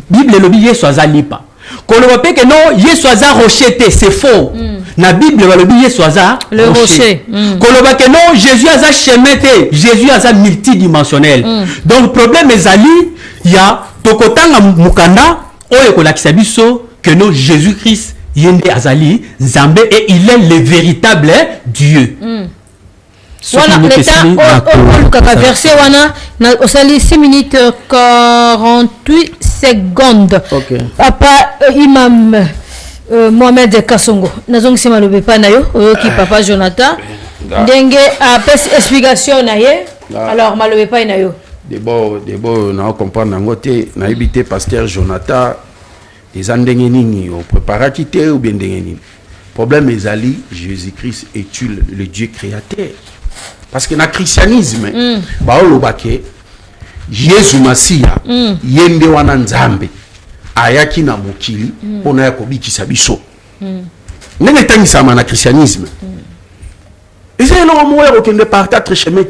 Bible lobi Yesu aza lipa. Koloba pe que non Yesu aza rocher te c'est faux. Na Bible lobi Yesu aza le rocher. Koloba que non Jésus aza chemin te Jésus aza multidimensionnel. Donc problème ezali ya tokotanga mukanda oyo kolakisa biso que non Jésus-Christ Yende Azali, Zambé, et il est le véritable Dieu. Voilà, l'état, verset, on s'allie 6 minutes 48 secondes. Okay. Papa, Imam Mohamed Kassongo, nazong sima le bepa na yo, qui papa Jonathan, ndenge a explication na ye, alors malobe pa na yo. D'abord, on comprend nangote, na habité pasteur Jonathan. Les andengeni au préparatité ou bien dengeni. Problème est ali Jésus-Christ est-il le Dieu créateur? Parce que dans le christianisme, baolo bake Jésus Masia yende wana nzambe ayaki na mokili pona ya kobikisa biso. Ndenge tangisa na christianisme. Et c'est là où on peut partager chemin.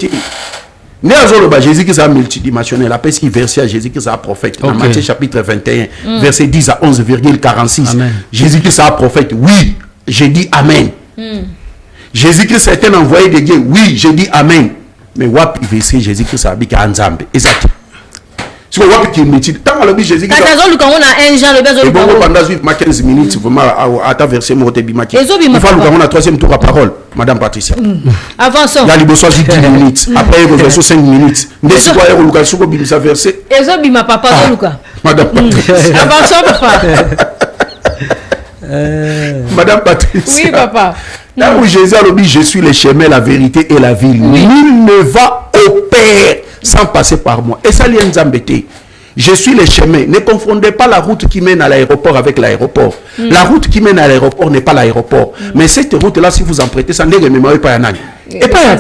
Jésus qui est multidimensionnel, après ce qui verset à Jésus qui est prophète. Dans Matthieu chapitre 21, verset 10 à 11,46. Jésus qui est prophète, oui, j'ai dit Amen. Jésus Christ est un envoyé de Dieu, oui, j'ai dit Amen. Mais wap verset Jésus Christ a dit Nzambe. Exact. Si vous voyez qu'il est tant que Jésus Christ. Quand on a un Jean le besoin. Et bon, pendant 15 minutes, vraiment à ta verset monté bimaki. Il faut qu'on a troisième tour à parole, Madame Patricia. Avançons. Il y a les 10 minutes. Après, il y a 5 minutes. Mais si vous voyez Lucas, si vous avez verset. Et ça, bima papa Lucas. Madame Patricia. Avançons, papa. Madame Patricia. Oui, papa. Là où Jésus a dit, je suis le chemin, la vérité et la vie. Nul ne va au Père sans passer par moi. Et ça, l'y embêté. Je suis le chemin. Ne confondez pas la route qui mène à l'aéroport avec l'aéroport. La route qui mène à l'aéroport n'est pas l'aéroport. Mais cette route-là, si vous en prêtez, ça n'est pas un ani. Et pas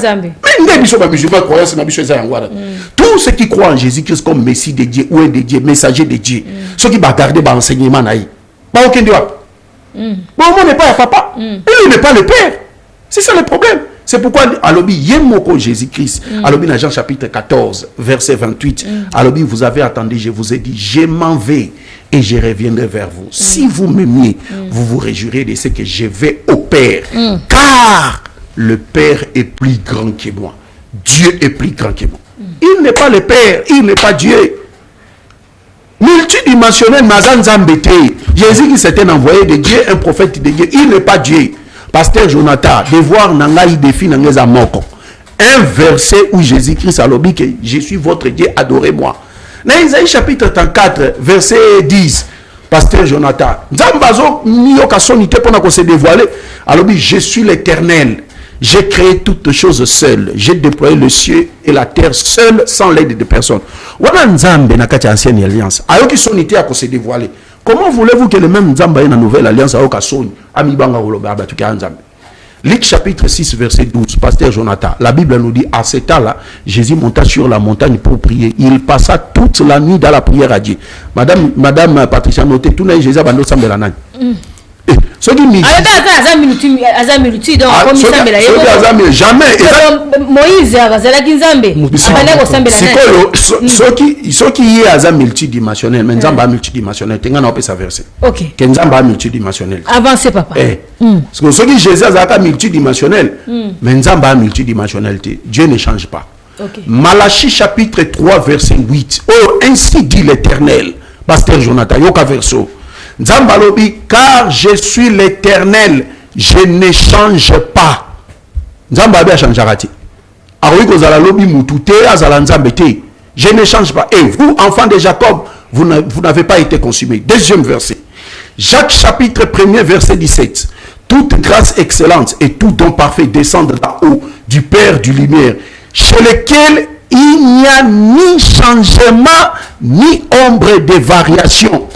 tous ceux qui croient en Jésus-Christ comme Messie de Dieu ou un de Dieu, messager de Dieu, ceux qui vont garder l'enseignement, aucun doigt. Bon, moi n'est pas un papa. Il n'est pas le père. C'est ça le problème. C'est pourquoi Alobi Yemoko Jésus-Christ, Alobi dans Jean chapitre 14, verset 28, Alobi vous avez attendu, je vous ai dit, je m'en vais et je reviendrai vers vous. Si vous m'aimiez, vous vous réjouirez de ce que je vais au Père. Car le Père est plus grand que moi. Dieu est plus grand que moi. Il n'est pas le Père, il n'est pas Dieu. Multidimensionnel, Mazan Zambete. Jésus qui s'était envoyé de Dieu, un prophète de Dieu. Il n'est pas Dieu. Pasteur Jonathan, de voir Nangaï défi Nangeza Moko. Un verset où Jésus-Christ a dit que je suis votre Dieu, adorez-moi. Dans Isaïe chapitre 34, verset 10, Pasteur Jonathan, Zambazo Nyoka sonité pour nous se dévoiler. Alors je suis l'Éternel. J'ai créé toutes choses seul. J'ai déployé le ciel et la terre seul, sans l'aide de personne. Wana Nzambe na kati ancienne alliance. Ayoki sonité à se dévoiler. Comment voulez-vous que le même Nzamba ait une nouvelle alliance à Okasoni, Amibanga Oloba Batuka Nzambe? Luc chapitre 6, verset 12, Pasteur Jonathan, la Bible nous dit, à cet temps-là, Jésus monta sur la montagne pour prier. Il passa toute la nuit dans la prière à Dieu. Madame Patricia, notez, tout le monde, Jésus a abandonné la nani. Jamais. Moïse ce qui est à multidimensionnel, mais Nzamba multidimensionnel, tu as sa verset. Ok. Nzamba multidimensionnel. Avancez, papa. Parce que Jésus a multidimensionnel, mais Nzamba multidimensionnel. Dieu ne change pas. Okay. Malachie chapitre 3, verset 8. Oh, ainsi dit l'Éternel. Pasteur Jonathan, yoka verso. Nzambalobi, car je suis l'Éternel, je ne change pas. Nzambabi a changé. Je ne change pas. Et vous, enfants de Jacob, vous n'avez pas été consumés. Deuxième verset. Jacques chapitre 1er, verset 17. Toute grâce excellente et tout don parfait descendent là-haut du Père du lumière, chez lequel il n'y a ni changement, ni ombre de variation.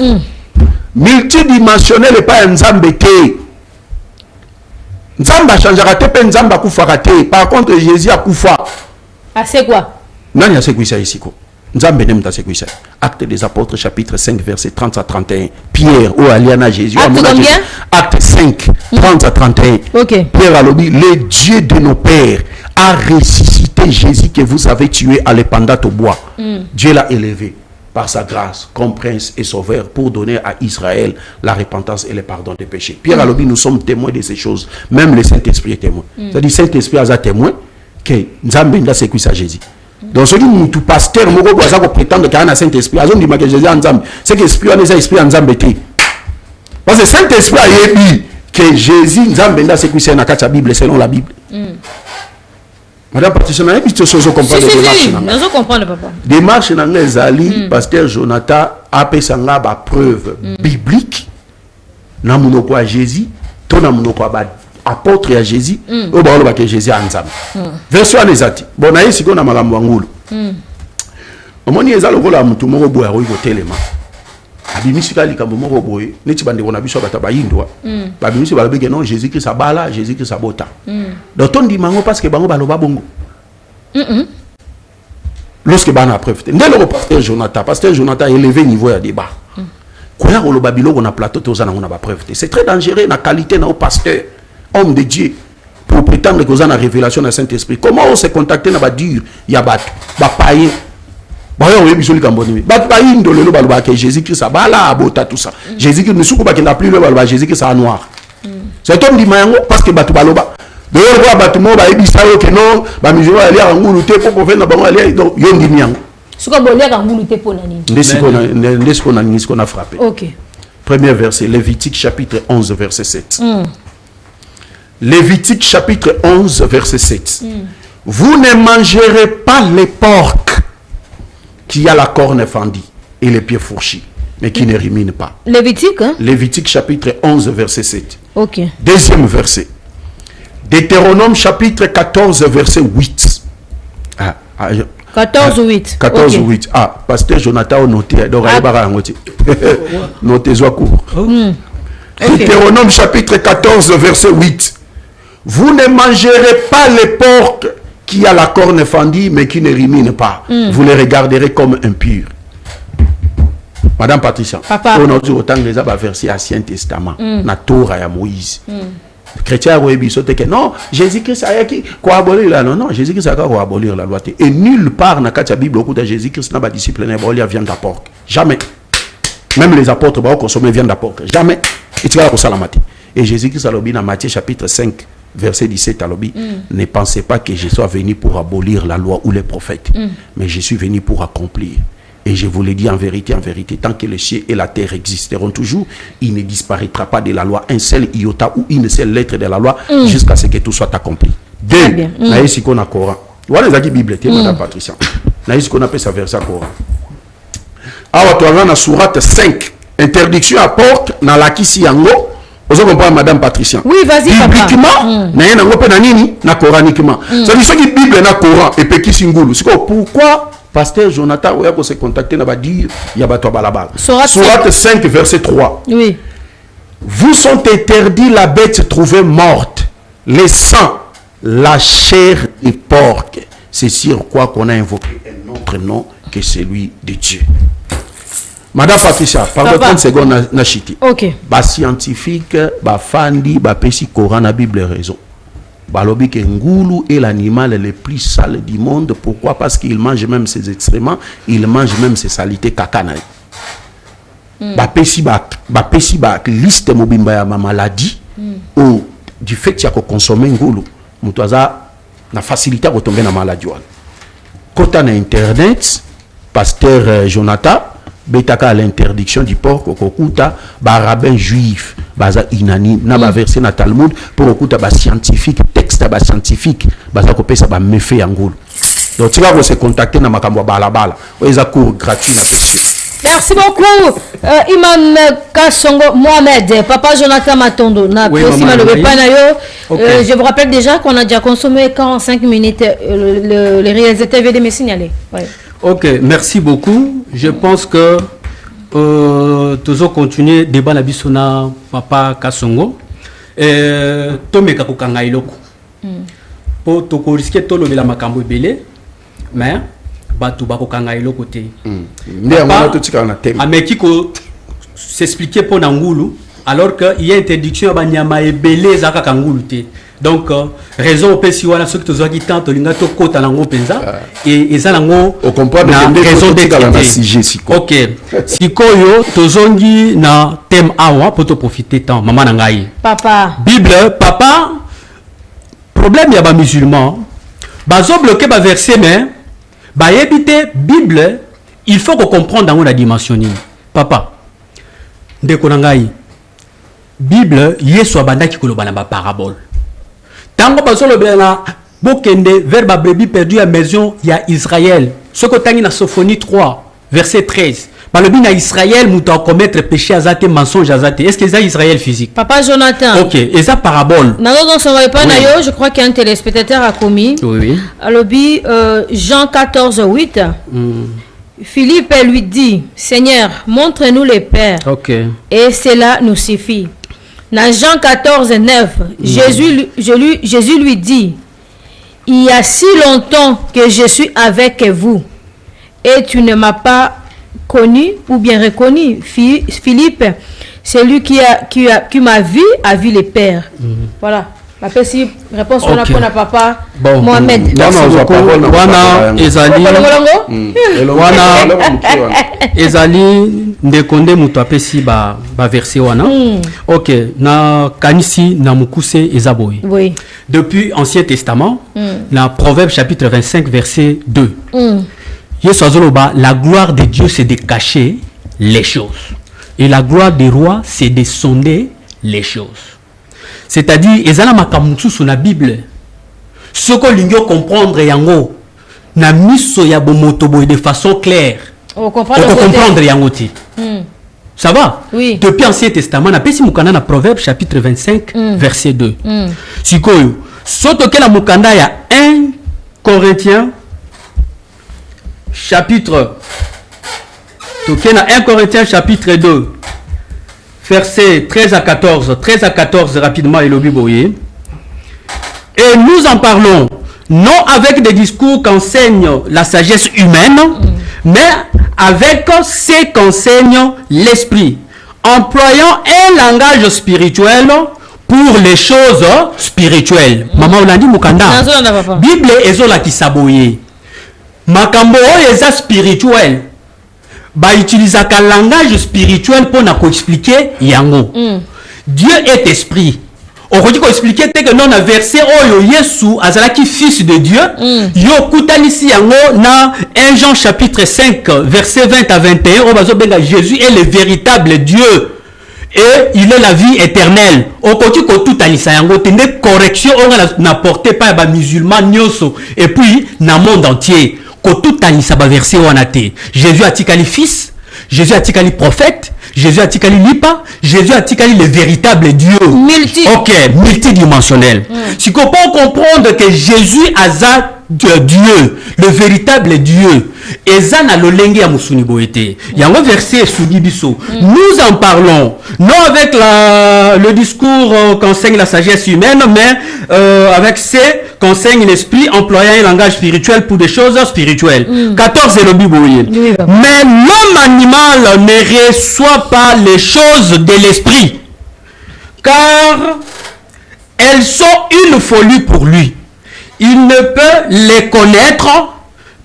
Multidimensionnel et pas un Nzambe te. Nzamba changera te pe Nzamba kufara te. Par contre Jésus a kufa. Ah c'est quoi? Nani a c'est quoi ici quoi? Acte des apôtres chapitre 5 verset 30 à 31. Pierre ou Aliana Jésus. Acte 5 30 à 31. Okay. Pierre a dit, le Dieu de nos pères a ressuscité Jésus que vous avez tué à l'épandate au bois. Dieu l'a élevé par sa grâce comme prince et sauveur pour donner à Israël la repentance et le pardon des péchés. Pierre a dit, nous sommes témoins de ces choses. Même le Saint-Esprit est témoin. C'est-à-dire, le Saint-Esprit a témoin que Nzambe nda sécuit à Jésus. Donc, celui qui est pasteur, qui prétend qu'il y a un Saint-Esprit, que Jésus est Nzambe. C'est que l'Esprit est l'Esprit Nzambe. Parce que le Saint-Esprit a dit que Jésus Nzambe nda sécuit à la Bible selon la Bible. Madame Patricia, je comprends, papa. Démarche dans les alliés, pasteur Jonathan a fait la preuve biblique dans mon à Jésus, ton amour apôtre à Jésus, au bas que Jésus a ensemble. Version anezati. Bon, na yesi ko na makambo ngulu. Omoni ezalo ko la mutu moko boya ko telema. Abimisi ka likambo moko boye, neti bande ko na biso bata bayindwa. Babimisi ba bege non Jésus Christ abala, Jésus Christ abota. Donc on dit mango parce que bango baloba bongo. Lorsque bana preuve. Ndelo ko pasteur Jonathan élevé niveau ya débat. Quoi ya ko lo babilo ko na plateau toza na ba preuve. C'est très dangereux na qualité na au pasteur. Homme de Dieu, pour prétendre que vous avez une révélation du Saint-Esprit. Comment on s'est contacté dans la dire, il y a battu, païen. Jésus-Christ a abota tout ça. Jésus-Christ ne souko pas qu'il n'a plus le Jésus-Christ a noir. Cet homme dit mayango parce que batu baloba. D'ailleurs, on va battre mon baïbisayo que non, ba musulman aller en ngoulouté pour qu'on fasse na bango aller donc yondi miyango. Souko bolia en ngoulouté pour nani. Ndesi qu'on a frappé. OK. Premier verset, Lévitique chapitre 11 verset 7. Lévitique chapitre 11 verset 7. Vous ne mangerez pas les porcs qui a la corne fendue et les pieds fourchis, mais qui ne ruminent pas. Lévitique, hein? Lévitique chapitre 11 verset 7. OK. Deuxième verset. Deutéronome chapitre 14 verset 8. 14 ou 8. 14 ou 8. Ah, pasteur Jonathan a noté. Donc, notez-moi court. Deutéronome chapitre 14 verset 8. Vous ne mangerez pas les porcs qui a la corne fendue mais qui ne ruminent pas. Vous les regarderez comme impurs. Madame Patricia, on a dit autant les versets à l'Ancien Testament, na Torah ya Moïse. Chrétien que non, Jésus-Christ a abolir la loi. Non, Jésus-Christ a abolir la loi. Et nulle part dans la Bible, au de Jésus-Christ n'a pas discipliné la viande de porc. Jamais. Même les apôtres vont consommer viande de porc. Jamais. Et Jésus-Christ a dit dans Matthieu chapitre 5, verset 17 à l'objet, ne pensez pas que je sois venu pour abolir la loi ou les prophètes, mais je suis venu pour accomplir. Et je vous le dis en vérité, tant que le ciel et la terre existeront toujours, il ne disparaîtra pas de la loi un seul iota ou une seule lettre de la loi jusqu'à ce que tout soit accompli. Deux, na ici qu'on a Coran. Voilà les Bible, Madame Patricia. Na ici qu'on appelle ça verset Coran. Alors, tu as la sourate 5, interdiction à porte, dans la kisi yango. Vous comprenez, Madame Patricia? Oui, vas-y, bibliquement, na coraniquement. Ça dit ce qui Bible na Coran et peki singulu. C'est pourquoi pasteur Jonathan on se contacter na ba dire ya ba to balabala. Sourate 5 verset 3. Oui. Vous sont interdits la bête trouvée morte, les sang, la chair des porcs. C'est sur quoi qu'on a invoqué un autre nom que celui de Dieu. Madame Patricia, pendant 30 secondes, na chiti. OK. Ba scientifique, ba fandi, ba pesi Coran na Bible raison. Balobi que ngoulou est l'animal le plus sale du monde. Pourquoi? Parce qu'il mange même ses excréments, il mange même ses saletés kakana. Ba pesi ba liste mobimba ya maladie ou du fait qu'il y a consommer ngoulou, mutoza na facilité à tomber na maladie. Kota na internet, pasteur Jonathan betaka à l'interdiction du porc kokuta ba rabbin juif baza inani na ba verset na Talmud pour okuta ba scientifique texte ba scientifique baza ko pesa ba mefe yangulu. Donc tu vas se contacter na makambo balabala oza cours gratuit. Merci beaucoup Imam Kasongo Mohamed, Papa Jonathan Matondo na aussi malheureux pas na yo. Je vous rappelle déjà qu'on a déjà consommé 45 minutes les réalisateurs veulent me signaler. Ouais. Ok, merci beaucoup. Je pense que toujours continuer débat na bisona Papa Kasongo. Tomeka kokanga iloko. Po toko risquer to lobela makambo belé, mais batu bakokanga eloko te. Ameki ko s'expliquer pour Nangulu alors qu'il y a interdiction à Nyama et Belé Zaka Kangulu te. Donc raison pe si wana soki tozwa ki tant linga to kota nango penza et eza nango raison d'être. OK. Sikoyo tozongi na thème awa pour te profiter tant maman nangai. Papa. Bible papa problème ya ba musulman bazo bloquer ba verset mais ba yebite Bible il faut qu'on comprenne dans la dimension ni. Papa ndeko nangai Bible Yesu abandaki koloba na ba parabole. Tango bazo lobela bokende vers ba brebis perdu à maison ya Israël. Ce que tangi na Sophonie 3 verset 13. Balobi na Israël muta commettre péché azate mensonge azate. Est-ce que c'est Israël physique? Papa Jonathan. OK, et ça parabole. Non, ça va pas nayo, je crois qu'il y a un téléspectateur a commis. Oui. Alobi Jean 14:8. Philippe lui dit, Seigneur, montre-nous les pères. OK. Et cela nous suffit. Dans Jean 14:9, Jésus lui dit, il y a si longtemps que je suis avec vous et tu ne m'as pas connu ou bien reconnu. Philippe, celui qui m'a vu a vu les pères. Voilà. Ma petite réponse on a pour papa Mohamed. Wana ezali ndekonde muto apesi ba verset wana. OK, na kanisi na mukuse ezaboy. Oui. Depuis Ancien Testament, na Proverbe chapitre 25 verset 2. Yesu azoloba, la gloire de Dieu c'est de cacher les choses et la gloire des rois c'est de sonder les choses. C'est-à-dire, ezala makamutsu sur la Bible. Ce que l'on comprendre yango na miso ya bomotobo de façon claire. On comprendre yango ti. Ça va? Oui. Depuis Ancien Testament, na pesi mukanda na Proverbe chapitre 25 verset 2. Sikoyo, soto ke na mukanda ya 1 Corinthiens chapitre toke na 1 Corinthiens chapitre 2. Versets 13 à 14 rapidement, Elobi Boye. Et nous en parlons, non avec des discours qu'enseigne la sagesse humaine, mais avec ce qu'enseigne l'esprit, employant un langage spirituel pour les choses spirituelles. Maman Olandi Mukanda. Bible ezola kisaboye. Makambo eza spirituel. Ba utiliser un langage spirituel pour nous expliquer yango. Dieu est esprit. On peut expliquer que non a verset oyo Yesu azalaki fils de Dieu. Yo kutanisi yango na 1 Jean chapitre 5 verset 20 à 21 on bazo benga Jésus est le véritable Dieu et il est la vie éternelle. On peut tout tanisa yango tende correction on n'a porté par ba musulmans nyoso et puis na monde entier. Jésus a tikali fils, Jésus a tikali prophète, Jésus a tikali lipa, Jésus a tikali le véritable Dieu. Multidimensionnel. Si on peut comprendre que Jésus a Dieu, le véritable Dieu, ezana lolenge ya musuni boete. Yango verset sudibiso. Nous en parlons non avec le discours qu'enseigne la sagesse humaine, mais avec ce qu'enseigne l'esprit, employant un langage spirituel pour des choses spirituelles. 14 et le Bible. Mais l'homme animal ne reçoit pas les choses de l'esprit, car elles sont une folie pour lui. Il ne peut les connaître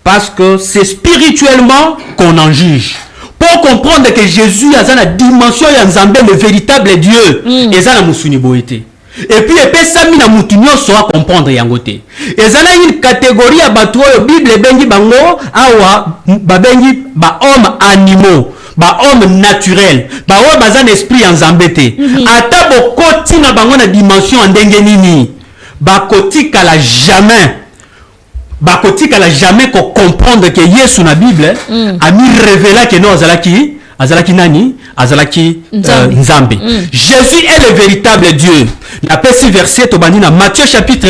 parce que c'est spirituellement qu'on en juge. Pour comprendre que Jésus a la dimension Yanzambe, le véritable Dieu, et ça la musuni boete. Et puis et ça mina mutunyo soit comprendre yangote. Et ça une catégorie à bateau Bible bengi bango awa babengi ba homme animaux. Ba homme naturel, ba homme bazan esprit Yanzambete. Ata bokoti na bango na dimension ndenge nini. Bakotika la jamais qu'on comprendre que Yesu na Bible a mis révélé que non azalaki nani azalaki Nzambe. Jésus est le véritable Dieu. La petit verset to bandina Matthieu chapitre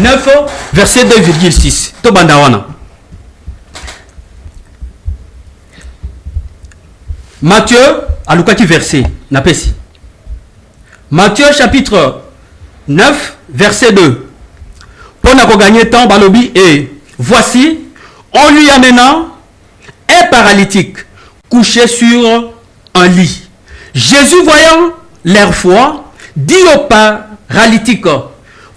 9 verset 2,6 to bandawana. Matthieu alukaki verset na pesi. Matthieu chapitre 9 verset 2. Pour nous gagner temps, balobi et voici, On lui amena un paralytique couché sur un lit. Jésus, voyant leur foi, dit au paralytique,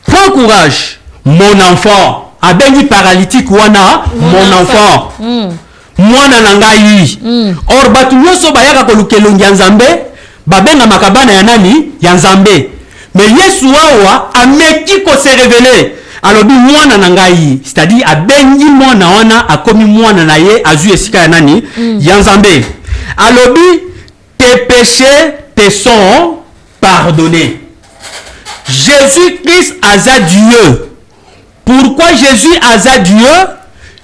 prends courage, mon enfant. Abengi paralytique wana, mon enfant. Mwana nangai. Or batu nyoso bayaka kolukelo nzambe, babenga makabana ya nani? Ya nzambe. Mais Yesu awa ameki ko se révéler. Alobi mwana nangai, c'est-à-dire abengi mwana wana akomi mwana na ye azu esika ya nani? Ya nzambe. Alobi tes péchés te sont pardonnés. Jésus-Christ aza Dieu. Pourquoi Jésus aza Dieu?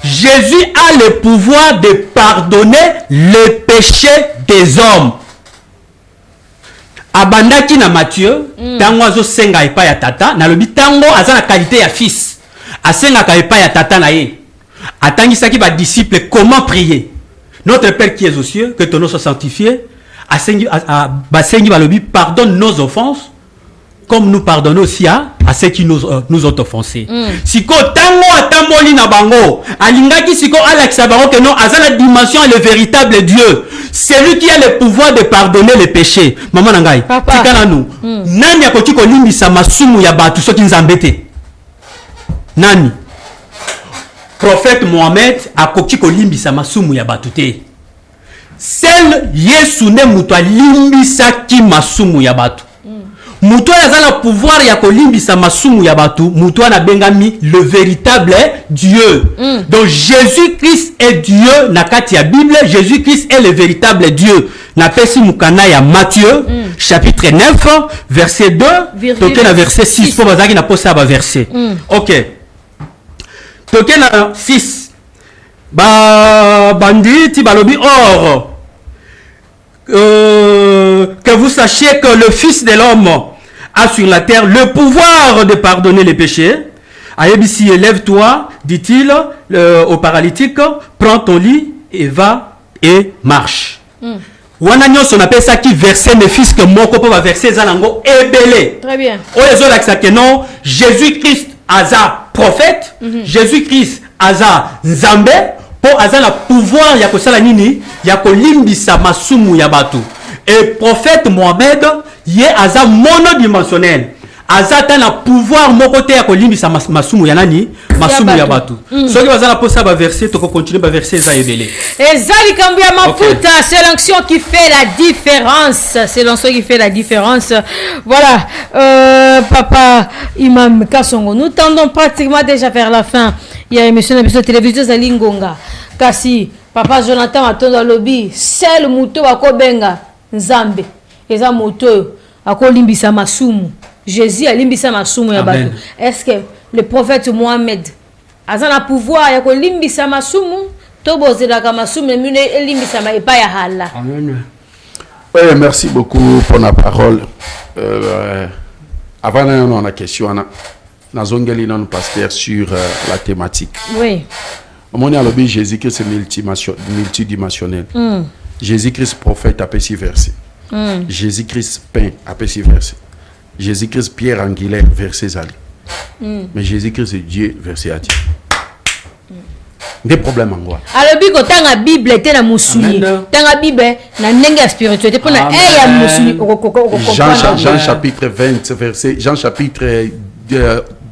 Jésus a le pouvoir de pardonner les péchés des hommes. Abandaki na Matthieu, tango azo senga epa ya tata, na lobi tango aza na qualité ya fils. Asenga ka epa ya tata na ye. Atangisaki ba disciples comment prier. Notre Père qui es aux cieux, que ton nom soit sanctifié. Basengi balobi pardonne nos offenses comme nous pardonnons aussi à ceux qui nous ont offensés. Siko tango atamboli na bango, alingaki siko alakisa bango que non, aza la dimension le véritable Dieu. C'est lui qui a le pouvoir de pardonner les péchés. Maman nangai, tikana nous. Nani akoki ko limbisa masumu ya batu soki nzambe te? Nani? Prophète Mohamed akoki ko limbisa masumu ya batu te. Seul Yesu ne muto limbisa ki masumu ya batu. Muto a le pouvoir ya kolimbisa masumu ya batu, muto na bengami le véritable Dieu. Donc Jésus-Christ est Dieu na kati ya Bible, Jésus-Christ est le véritable Dieu. Na pesi mukana ya Matthieu chapitre 9 verset 2 toke na verset 6 pour bazaki na posa ba verset. OK. Toke na 6. Ba banditi balobi or que vous sachiez que le Fils de l'homme a sur la terre le pouvoir de pardonner les péchés. Ayebisi, élève-toi, dit-il au paralytique, prends ton lit et va et marche. Wananyo on appelle ça qui verset mes fils que moko peut verser zanango ebele. Très bien. Oyezo laksa que non, Jésus-Christ aza prophète, Jésus-Christ aza nzambe, pour aza la pouvoir ya kosala nini, ya kolimbisa masumu ya batu. Et prophète Mohamed ye aza monodimensionnel. Aza ta na pouvoir moko te ya kolimbisa masumu ya nani, masumu ya batu. Soki baza na posa ba verset to ko continuer ba verset za ebele. Ezali kambu ya mafuta, c'est l'onction qui fait la différence. C'est l'onction qui fait la différence. Voilà, papa Imam Kasongo, nous tendons pratiquement déjà vers la fin. Il y a une émission de télévision Zali Ngonga. Kasi papa Jonathan atondo lobby, seul muto akobenga nzambe. Eza moto akolimbisa masumu. Jésus a limbisa masumu ya batu. Est-ce que le prophète Mohamed a un pouvoir ya kolimbisa masumu to bozela masumu mine limbisa ma epa ya hala? Amen. Oui, merci beaucoup pour la parole. Avant on a une question na zongeli non pasteur sur la thématique. Oui. Mon alobi Jésus-Christ est multidimensionnel. Jésus-Christ prophète a petit verset. Jésus-Christ pain a petit verset. Jésus-Christ pierre angulaire verset zali. Mais Jésus-Christ est Dieu verset à Dieu. Des problèmes en quoi? Alors biko tanga Bible te na musuni. Tanga Bible na ndenge spiritualité pour na ya musuni. Jean chapitre 20 verset Jean chapitre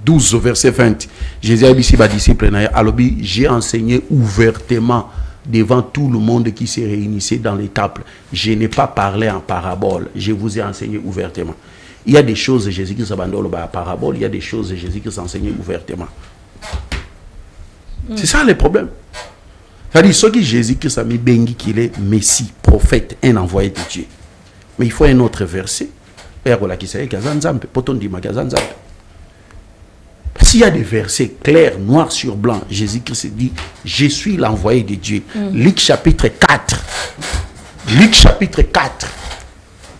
12 verset 20. Jésus a dit à ses disciples, j'ai enseigné ouvertement devant tout le monde qui se réunissait dans les tables. Je n'ai pas parlé en parabole, je vous ai enseigné ouvertement. Il y a des choses Jésus qui s'abandonne par parabole, il y a des choses Jésus qui s'enseigne ouvertement. C'est ça le problème. C'est-à-dire, ce que Jésus qui s'est mis bengi qu'il est Messie, prophète, un envoyé de Dieu. Mais il faut un autre verset. S'il y a des versets clairs, noir sur blanc, Jésus-Christ dit, je suis l'envoyé de Dieu. Luc chapitre 4. Luc chapitre 4.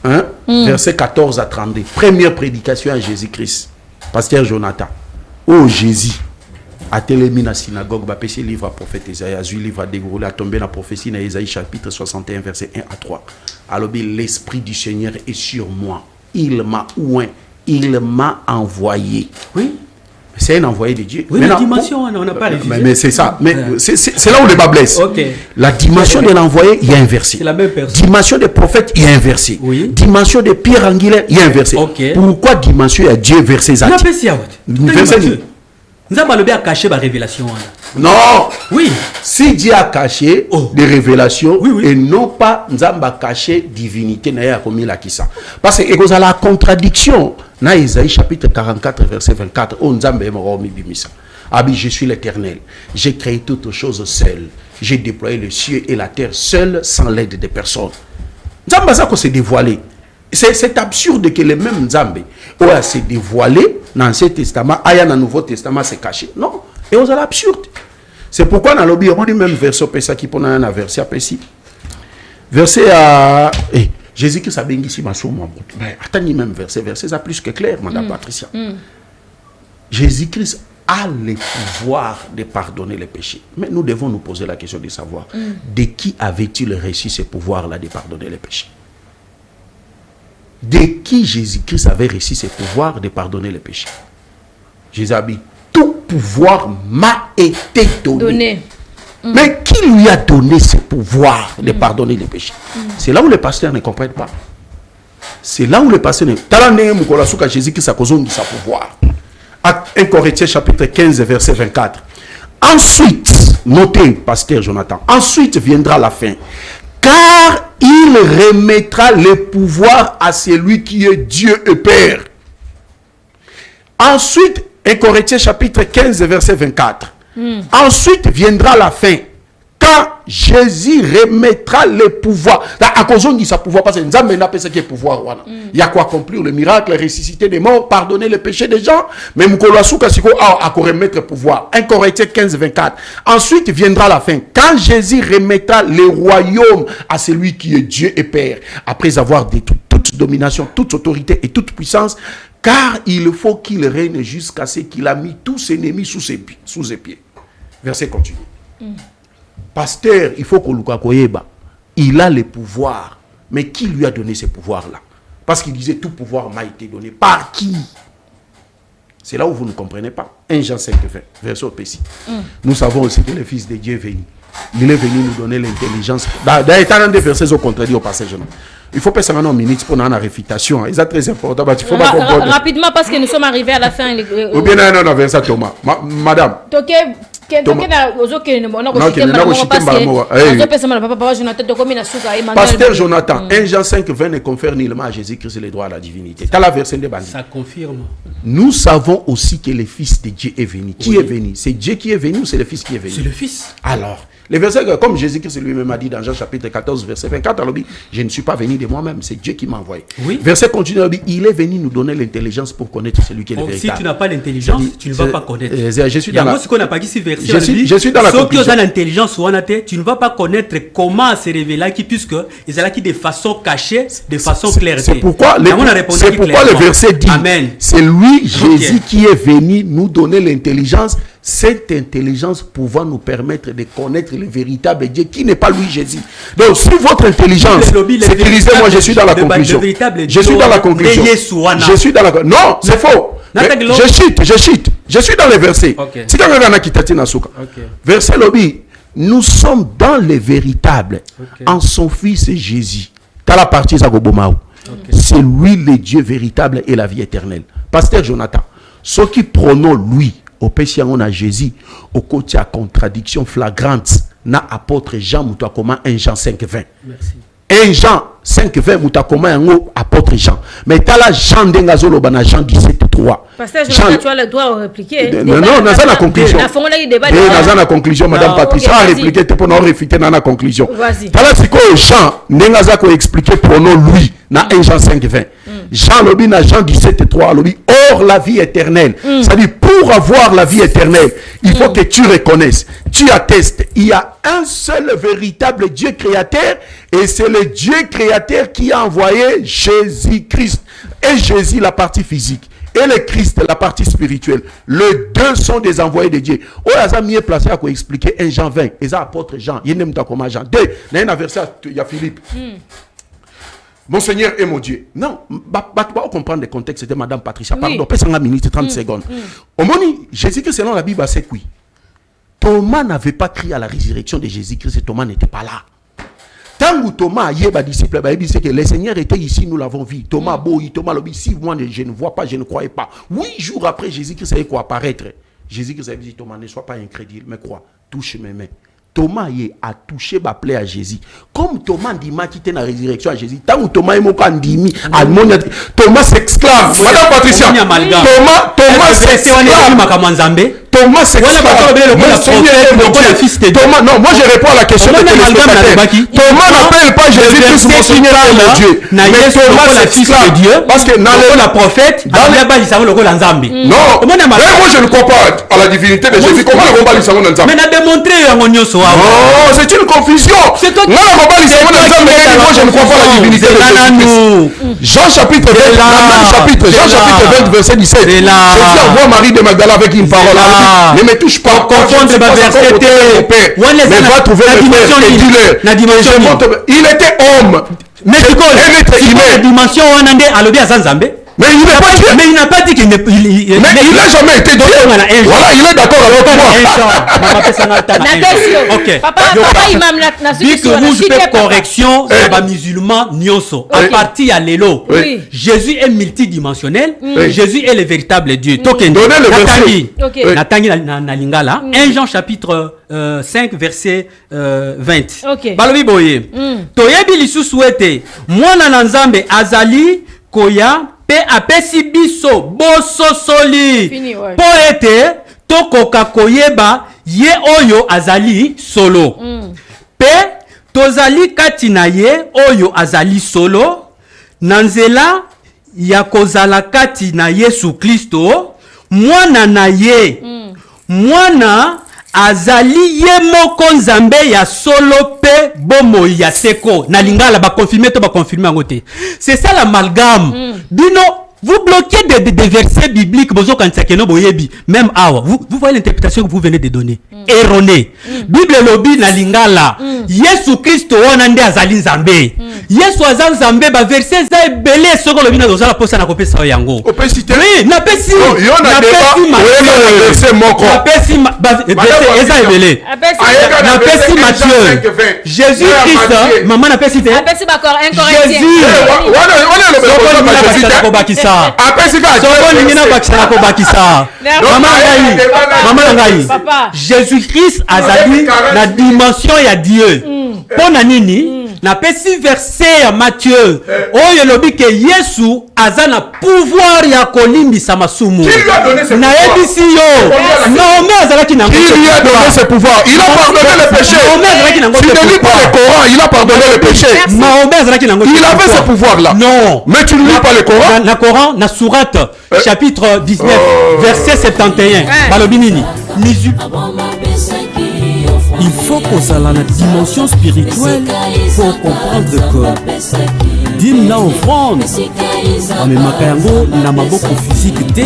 Hein? Verset 14 à 32. Première prédication à Jésus-Christ. Pasteur Jonathan. Oh Jésus. A télémi na synagogue, ba péché livre à prophète Isaïe, a livre à déroulé, a tombé la prophétie na Isaïe chapitre 61 verset 1 à 3. Alors l'esprit du Seigneur est sur moi. Il m'a oint, il m'a envoyé. Oui. C'est un envoyé de Dieu. Oui, la dimension, on n'a pas révisé. Mais c'est ça. Mais c'est là où le bas blesse. Okay. La dimension de l'envoyé, il y a inversé. C'est la même personne. Dimension des prophètes, il y a inversé. Oui. Dimension de Pierre Angulaire, il y a inversé. Okay. Pourquoi dimension, il y a Dieu versé ça? Nous avons caché la révélation. Non. Oui. Si Dieu a caché des révélations, oui. Et non pas Nzamba caché divinité, parce que il y a la contradiction. Dans Isaïe chapitre 44, verset 24, je suis l'Éternel. J'ai créé toutes choses seul. J'ai déployé le ciel et la terre seul, sans l'aide de personne. Nzamba ça s'est dévoilé. C'est absurde que le même Nzambé s'est dévoilé dans l'Ancien Testament, dans le Nouveau Testament, c'est caché. Non, et c'est absurde. C'est pourquoi dans le lobby, on dit même verset qui pour un verset précis. Verset à Jésus-Christ a béni ici ma somme. Attendez même verset c'est plus que clair, madame Patricia. Jésus-Christ a le pouvoir de pardonner les péchés. Mais nous devons nous poser la question de savoir de qui avait-il reçu ce pouvoir-là de pardonner les péchés? De qui Jésus-Christ avait reçu ce pouvoir de pardonner les péchés? Jésus a dit, tout pouvoir m'a été donné. Mais qui lui a donné ce pouvoir de pardonner les péchés? C'est là où les pasteurs ne comprennent pas. C'est là où les pasteurs ne comprennent pas. Jésus-Christ a causé sa pouvoir. 1 Corinthiens chapitre 15 verset 24. Ensuite, notez pasteur Jonathan, ensuite viendra la fin. Car il remettra le pouvoir à celui qui est Dieu et Père. Ensuite, 1 Corinthiens chapitre 15, verset 24. Ensuite viendra la fin. Quand Jésus remettra le pouvoir. À cause de sa pouvoir, parce que nous avons appelé ce qui est pouvoir. Il y a quoi accomplir le miracle, ressusciter des morts, pardonner les péchés des gens. Mais nous à remettre le pouvoir. 1 Corinthiens 15, 24. Ensuite viendra la fin. Quand Jésus remettra le royaume à celui qui est Dieu et Père, après avoir détruit toute domination, toute autorité et toute puissance, car il faut qu'il règne jusqu'à ce qu'il a mis tous ses ennemis sous ses pieds. Verset continue. Pasteur, il faut que Lukakoyeba, il a le pouvoir. Mais qui lui a donné ce pouvoir-là? Parce qu'il disait tout pouvoir m'a été donné. Par qui? C'est là où vous ne comprenez pas. 1 Jean 5, verset précis. Nous savons aussi que le Fils de Dieu est venu. Il est venu nous donner l'intelligence. Dans des versets au contraire au passage. Il faut passer maintenant une minute pour une réfutation. C'est très important. Il faut rapidement, parce que nous sommes arrivés à la fin. Ou bien, non, verset Thomas. Madame. Pasteur Jonathan, 1 Jean 5, 20 ne confère nullement à Jésus-Christ le droit à la divinité. T'as la version des bandits. Ça confirme. Nous savons aussi que le Fils de Dieu est venu. Qui est venu? C'est Dieu qui est venu ou c'est le Fils qui est venu? C'est le Fils. Alors, les versets, comme Jésus-Christ lui-même a dit dans Jean chapitre 14, verset 24, alors, je ne suis pas venu de moi-même, c'est Dieu qui m'a envoyé. Oui. Verset continue, il est venu nous donner l'intelligence pour connaître celui qui est le véritable. Si tu n'as pas l'intelligence, tu ne vas pas connaître. Je suis dans la... Je suis dans la conclusion. Si tu as l'intelligence, tu ne vas pas connaître comment se révéler puisque il est là qui de façon cachée, de façon claire. C'est pourquoi le verset dit, c'est lui, Jésus, qui est venu nous donner l'intelligence. Cette intelligence pouvant nous permettre de connaître le véritable Dieu qui n'est pas lui Jésus. Donc si votre intelligence sécurisée, moi je suis dans la conclusion. Je suis dans la conclusion. Je suis dans la... Non, c'est faux. Je suis dans les versets. Verset lobby. Nous sommes dans le véritable en son fils Jésus. T'as la partie Zagobomao. C'est lui le Dieu véritable et la vie éternelle. Pasteur Jonathan, ceux qui prononcent lui au péché on a Jésus au côté à contradiction flagrante na apôtre Jean Moutakoma 1 Jean 5 20. Merci. 1 Jean 5 20 Moutakoma yango apôtre Jean. Mais t'as la Jean d'Engazolo bana Jean 17 3. Pasteur Jean, tu as le droit de répliquer. Non, dans la conclusion. Dans la conclusion, madame Patricia a répliqué pour nous réfuter dans la conclusion. T'as la psycho Jean d'Engazako expliqué pronom lui na 1 Jean 5 20. Jean Lobi na Jean 17 3 Lobi or la vie éternelle. C'est-à-dire pour avoir la vie éternelle, il faut que tu reconnaisses, tu attestes, il y a un seul véritable Dieu créateur et c'est le Dieu créateur qui a envoyé Jésus-Christ. Et Jésus la partie physique et le Christ la partie spirituelle. Les deux sont des envoyés de Dieu. Oh, il y a mieux placé à expliquer 1 Jean 20. Et ça apôtre Jean, il y a comme Jean 2, il y a un verset, il y a Philippe. Mon Seigneur est mon Dieu. Non, tu vas comprendre le contexte. C'était Madame Patricia. Oui. Pardon, peut-être 5 minutes, 30 secondes. Au moment où Jésus-Christ, selon la Bible, c'est oui. Thomas n'avait pas crié à la résurrection de Jésus-Christ et Thomas n'était pas là. Tant que Thomas a dit disciple, il dit que le Seigneur était ici, nous l'avons vu. Thomas Thomas l'a dit, si moi je ne vois pas, je ne croyais pas. 8 jours après, Jésus-Christ avait quoi apparaître. Jésus-Christ avait dit, Thomas, ne sois pas incrédule, mais crois, touche mes mains. Thomas a touché ma plaie à Jésus. Comme Thomas dit qui était dans la résurrection à Jésus. Tant que Thomas est mon candimi, Thomas s'exclame. Madame Patricia, Thomas s'exclame. Thomas s'exclame. Thomas, non, moi je réponds à la question de téléspectateur. Thomas n'appelle pas Jésus-Christ mon Seigneur et mon Dieu. Mais Thomas s'exclame. Parce que dans le prophète, non, mais moi je ne crois pas à la divinité de Jésus. Comment le combat l'Israël dans mais n'a démontré non, c'est une confusion. Moi je ne crois pas à la divinité de Jésus. Jean chapitre 20 verset 17. Jésus envoie Marie de Magdala avec une parole. Ne me touche pas. Confondre ma verset. Mais va trouver le Père et dis-le. Il était homme. Mais c'est quoi la dimension où on a à l'obéa sans Zambé? Mais il n'est pas Dieu. Mais il n'a pas dit qu'il n'est. Mais il n'a jamais été Dieu. Voilà, il est d'accord avec toi. Ok. Papa, imam na dit que vous faites correction sur les musulmans nyonso. À partir à l'élo. Jésus est multidimensionnel. Jésus est le véritable Dieu. Donnez le verset. Natangi na lingala. 1 Jean chapitre 5 verset 20. Balobi boye. Toyebi lisusu ete mwana na Nzambe azali koya pe apesi biso bososoli po ete tokoka koyeba ye oyo azali solo pe tozali kati na ye oyo azali solo na nzela ya kozala kati na Yesu Kristo mwana na ye mwana azali ye moko Nzambe ya solo pe bomo ya seko na lingala ba confirmer to ba confirmer ngote. C'est ça l'amalgame. Bino vous bloquez des versets bibliques bozo kantsakeno boyebi même awa vous voyez l'interprétation que vous venez de donner erronée. Bible lobi na lingala Yesu Kristo wana nde azali Nzambe. Yesu azali Nzambe ba verset za ebele soko lobi na dozala posa na kopesa yango. Oui, na pesi. Na verset moko. Na pesi verset eza ebele. Na pesi Matthieu. Jésus Christ maman na pesi te. Na pesi ba corps incorrect. Jésus. Wana le Jésus-Christ azali la dimension ya Dieu. Pona nini na pesi verset ya Matthieu oyo lobi ke Yesu azana pouvoir ya kolimbisa masumu. Na ebisi yo. Non mais azalaki na qui lui a donné ce pouvoir? Il a pardonné le péché. Si tu lis pas le Coran, il a pardonné le péché. Il avait ce pouvoir là. Non. Mais tu ne lis pas le Coran? Na Coran, na sourate chapitre 19 verset 71. Balobinini. Il faut qu'on ait la dimension spirituelle pour comprendre que dîme na offrande amemaka yango na maboko physique te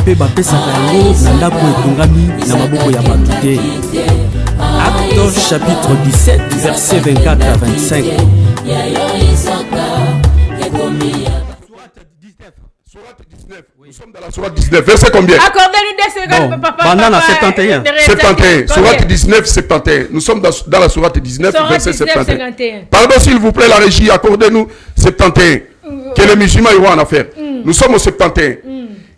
pe bapesaka yango na ndako etongami na maboko ya bato te. Actes chapitre 17 verset 24 à 25. Nous sommes dans la sourate 19, verset combien? Accordez-nous des secondes, papa. Pendant la 71. 71, sourate 19, 71. Nous sommes dans la sourate 19, verset 71. Pardon, s'il vous plaît, la régie, accordez-nous 71. Que les musulmans y vont en affaire. Nous sommes au 71.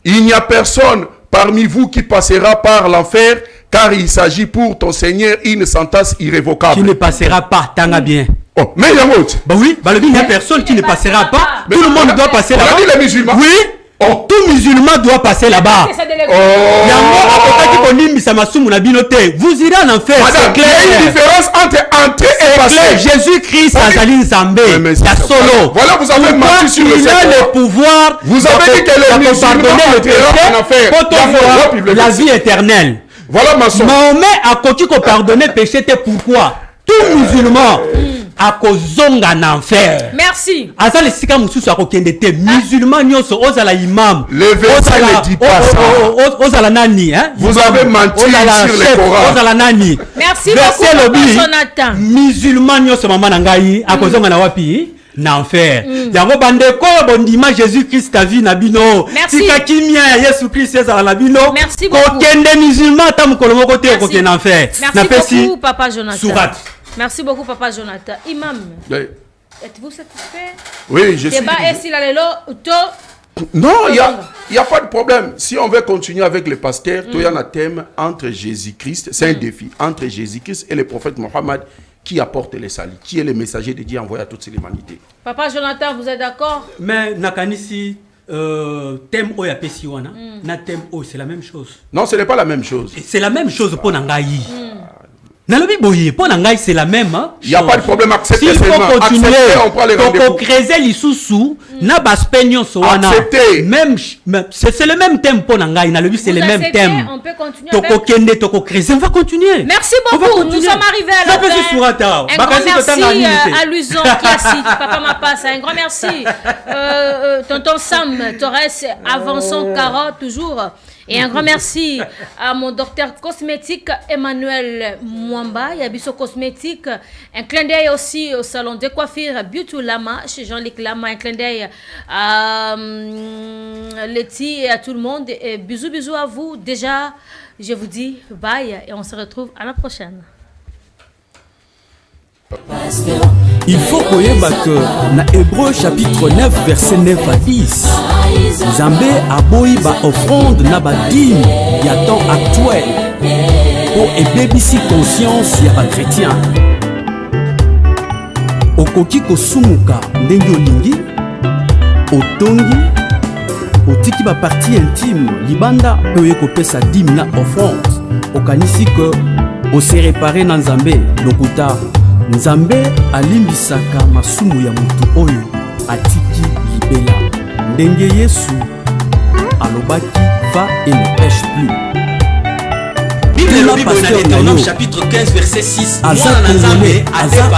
Il n'y a personne parmi vous qui passera par l'enfer, car il s'agit pour ton Seigneur une sentence irrévocable. Qui ne passera pas, tanga bien. Oh, mais il y a autre. Bah oui, il n'y a personne qui ne passera pas. Tout le monde doit passer là-bas. On a dit les musulmans. Oui. Oh. Tout musulman doit passer là-bas. Vous irez en enfer. C'est clair. Il y a une différence entre entrer et passer. Jésus-Christ Azali Nzambe. La solo. Voilà, vous avez menti sur le Il a le pouvoir. Vous avez dit que les musulmans entreront en enfer. Pour la vie éternelle. Voilà ma soeur. Mahomet a continué à pardonner péché. Pourquoi? Tout musulman a kozonga en enfer. Merci. Asa le sika mususu akokende te musulman nyonso ozala imam. Le verset ne dit pas ça. Ozala nani hein? Vous avez menti sur le Coran. Ozala nani? Merci beaucoup Jonathan. Musulman nyonso mama na ngai akozonga na wapi? n'enfer. Yango bandeko bondima Jésus-Christ ta vie na bino. Tika kimia Yesu Christ ezala na bino. Merci beaucoup. Kokende musulman ta mukolo moko te kokende enfer. Merci beaucoup papa Jonathan. Surat. Merci beaucoup papa Jonathan. Imam. Oui. Êtes-vous satisfait? Oui, je suis. Débat est si la lelo to. Non, il y a pas de problème. Si on veut continuer avec le pasteur, il y a un thème entre Jésus-Christ, c'est un défi entre Jésus-Christ et le prophète Mohammed qui apporte les salut, qui est le messager de Dieu envoyé à toute l'humanité. Papa Jonathan, vous êtes d'accord? Mais nakanisi thème oya pesiwana, na thème c'est la même chose. Non, ce n'est pas la même chose. C'est la même chose pour Nangaï. Nalobi boye, pour Nangaï c'est la même. Il n'y a pas de problème, acceptez seulement. S'il faut continuer, on prend les rendez-vous. Pour créer l'issous, na baspegnon soana. Acceptez. Même, c'est le même thème pour Nangaï. Nalobi c'est le même thème. On peut continuer Toko kende, toko créer, on va continuer. Merci beaucoup, nous sommes arrivés à la fin. Un grand merci à Luison Kiasi, Papa Mapas, un grand merci. Tonton Sam Torres, avançons carotte toujours. Et un grand merci à mon docteur cosmétique Emmanuel Mwamba, Yabiso Cosmétique. Un clin d'œil aussi au salon de coiffure Beauty Lama, chez Jean-Luc Lama. Un clin d'œil à Letty et à tout le monde. Et bisous à vous. Déjà, je vous dis bye et on se retrouve à la prochaine. Il faut koyeba que na Hébreu chapitre 9 verset 9 à 10 Nzambe aboyi ba offrande na ba dîme ya temps actuel pour ebebisi conscience ya ba chrétien. Okoki kosumuka ndenge olingi otongi otiki ba partie intime libanda pe oye kopesa dîme na offrande okanisi que ose réparer na Nzambe lokuta Nzambe alimbisaka masumu ya mutu oyo atiki libela ndenge Yesu alobaki va et ne pêche plus. Bible chapitre 15 verset 6.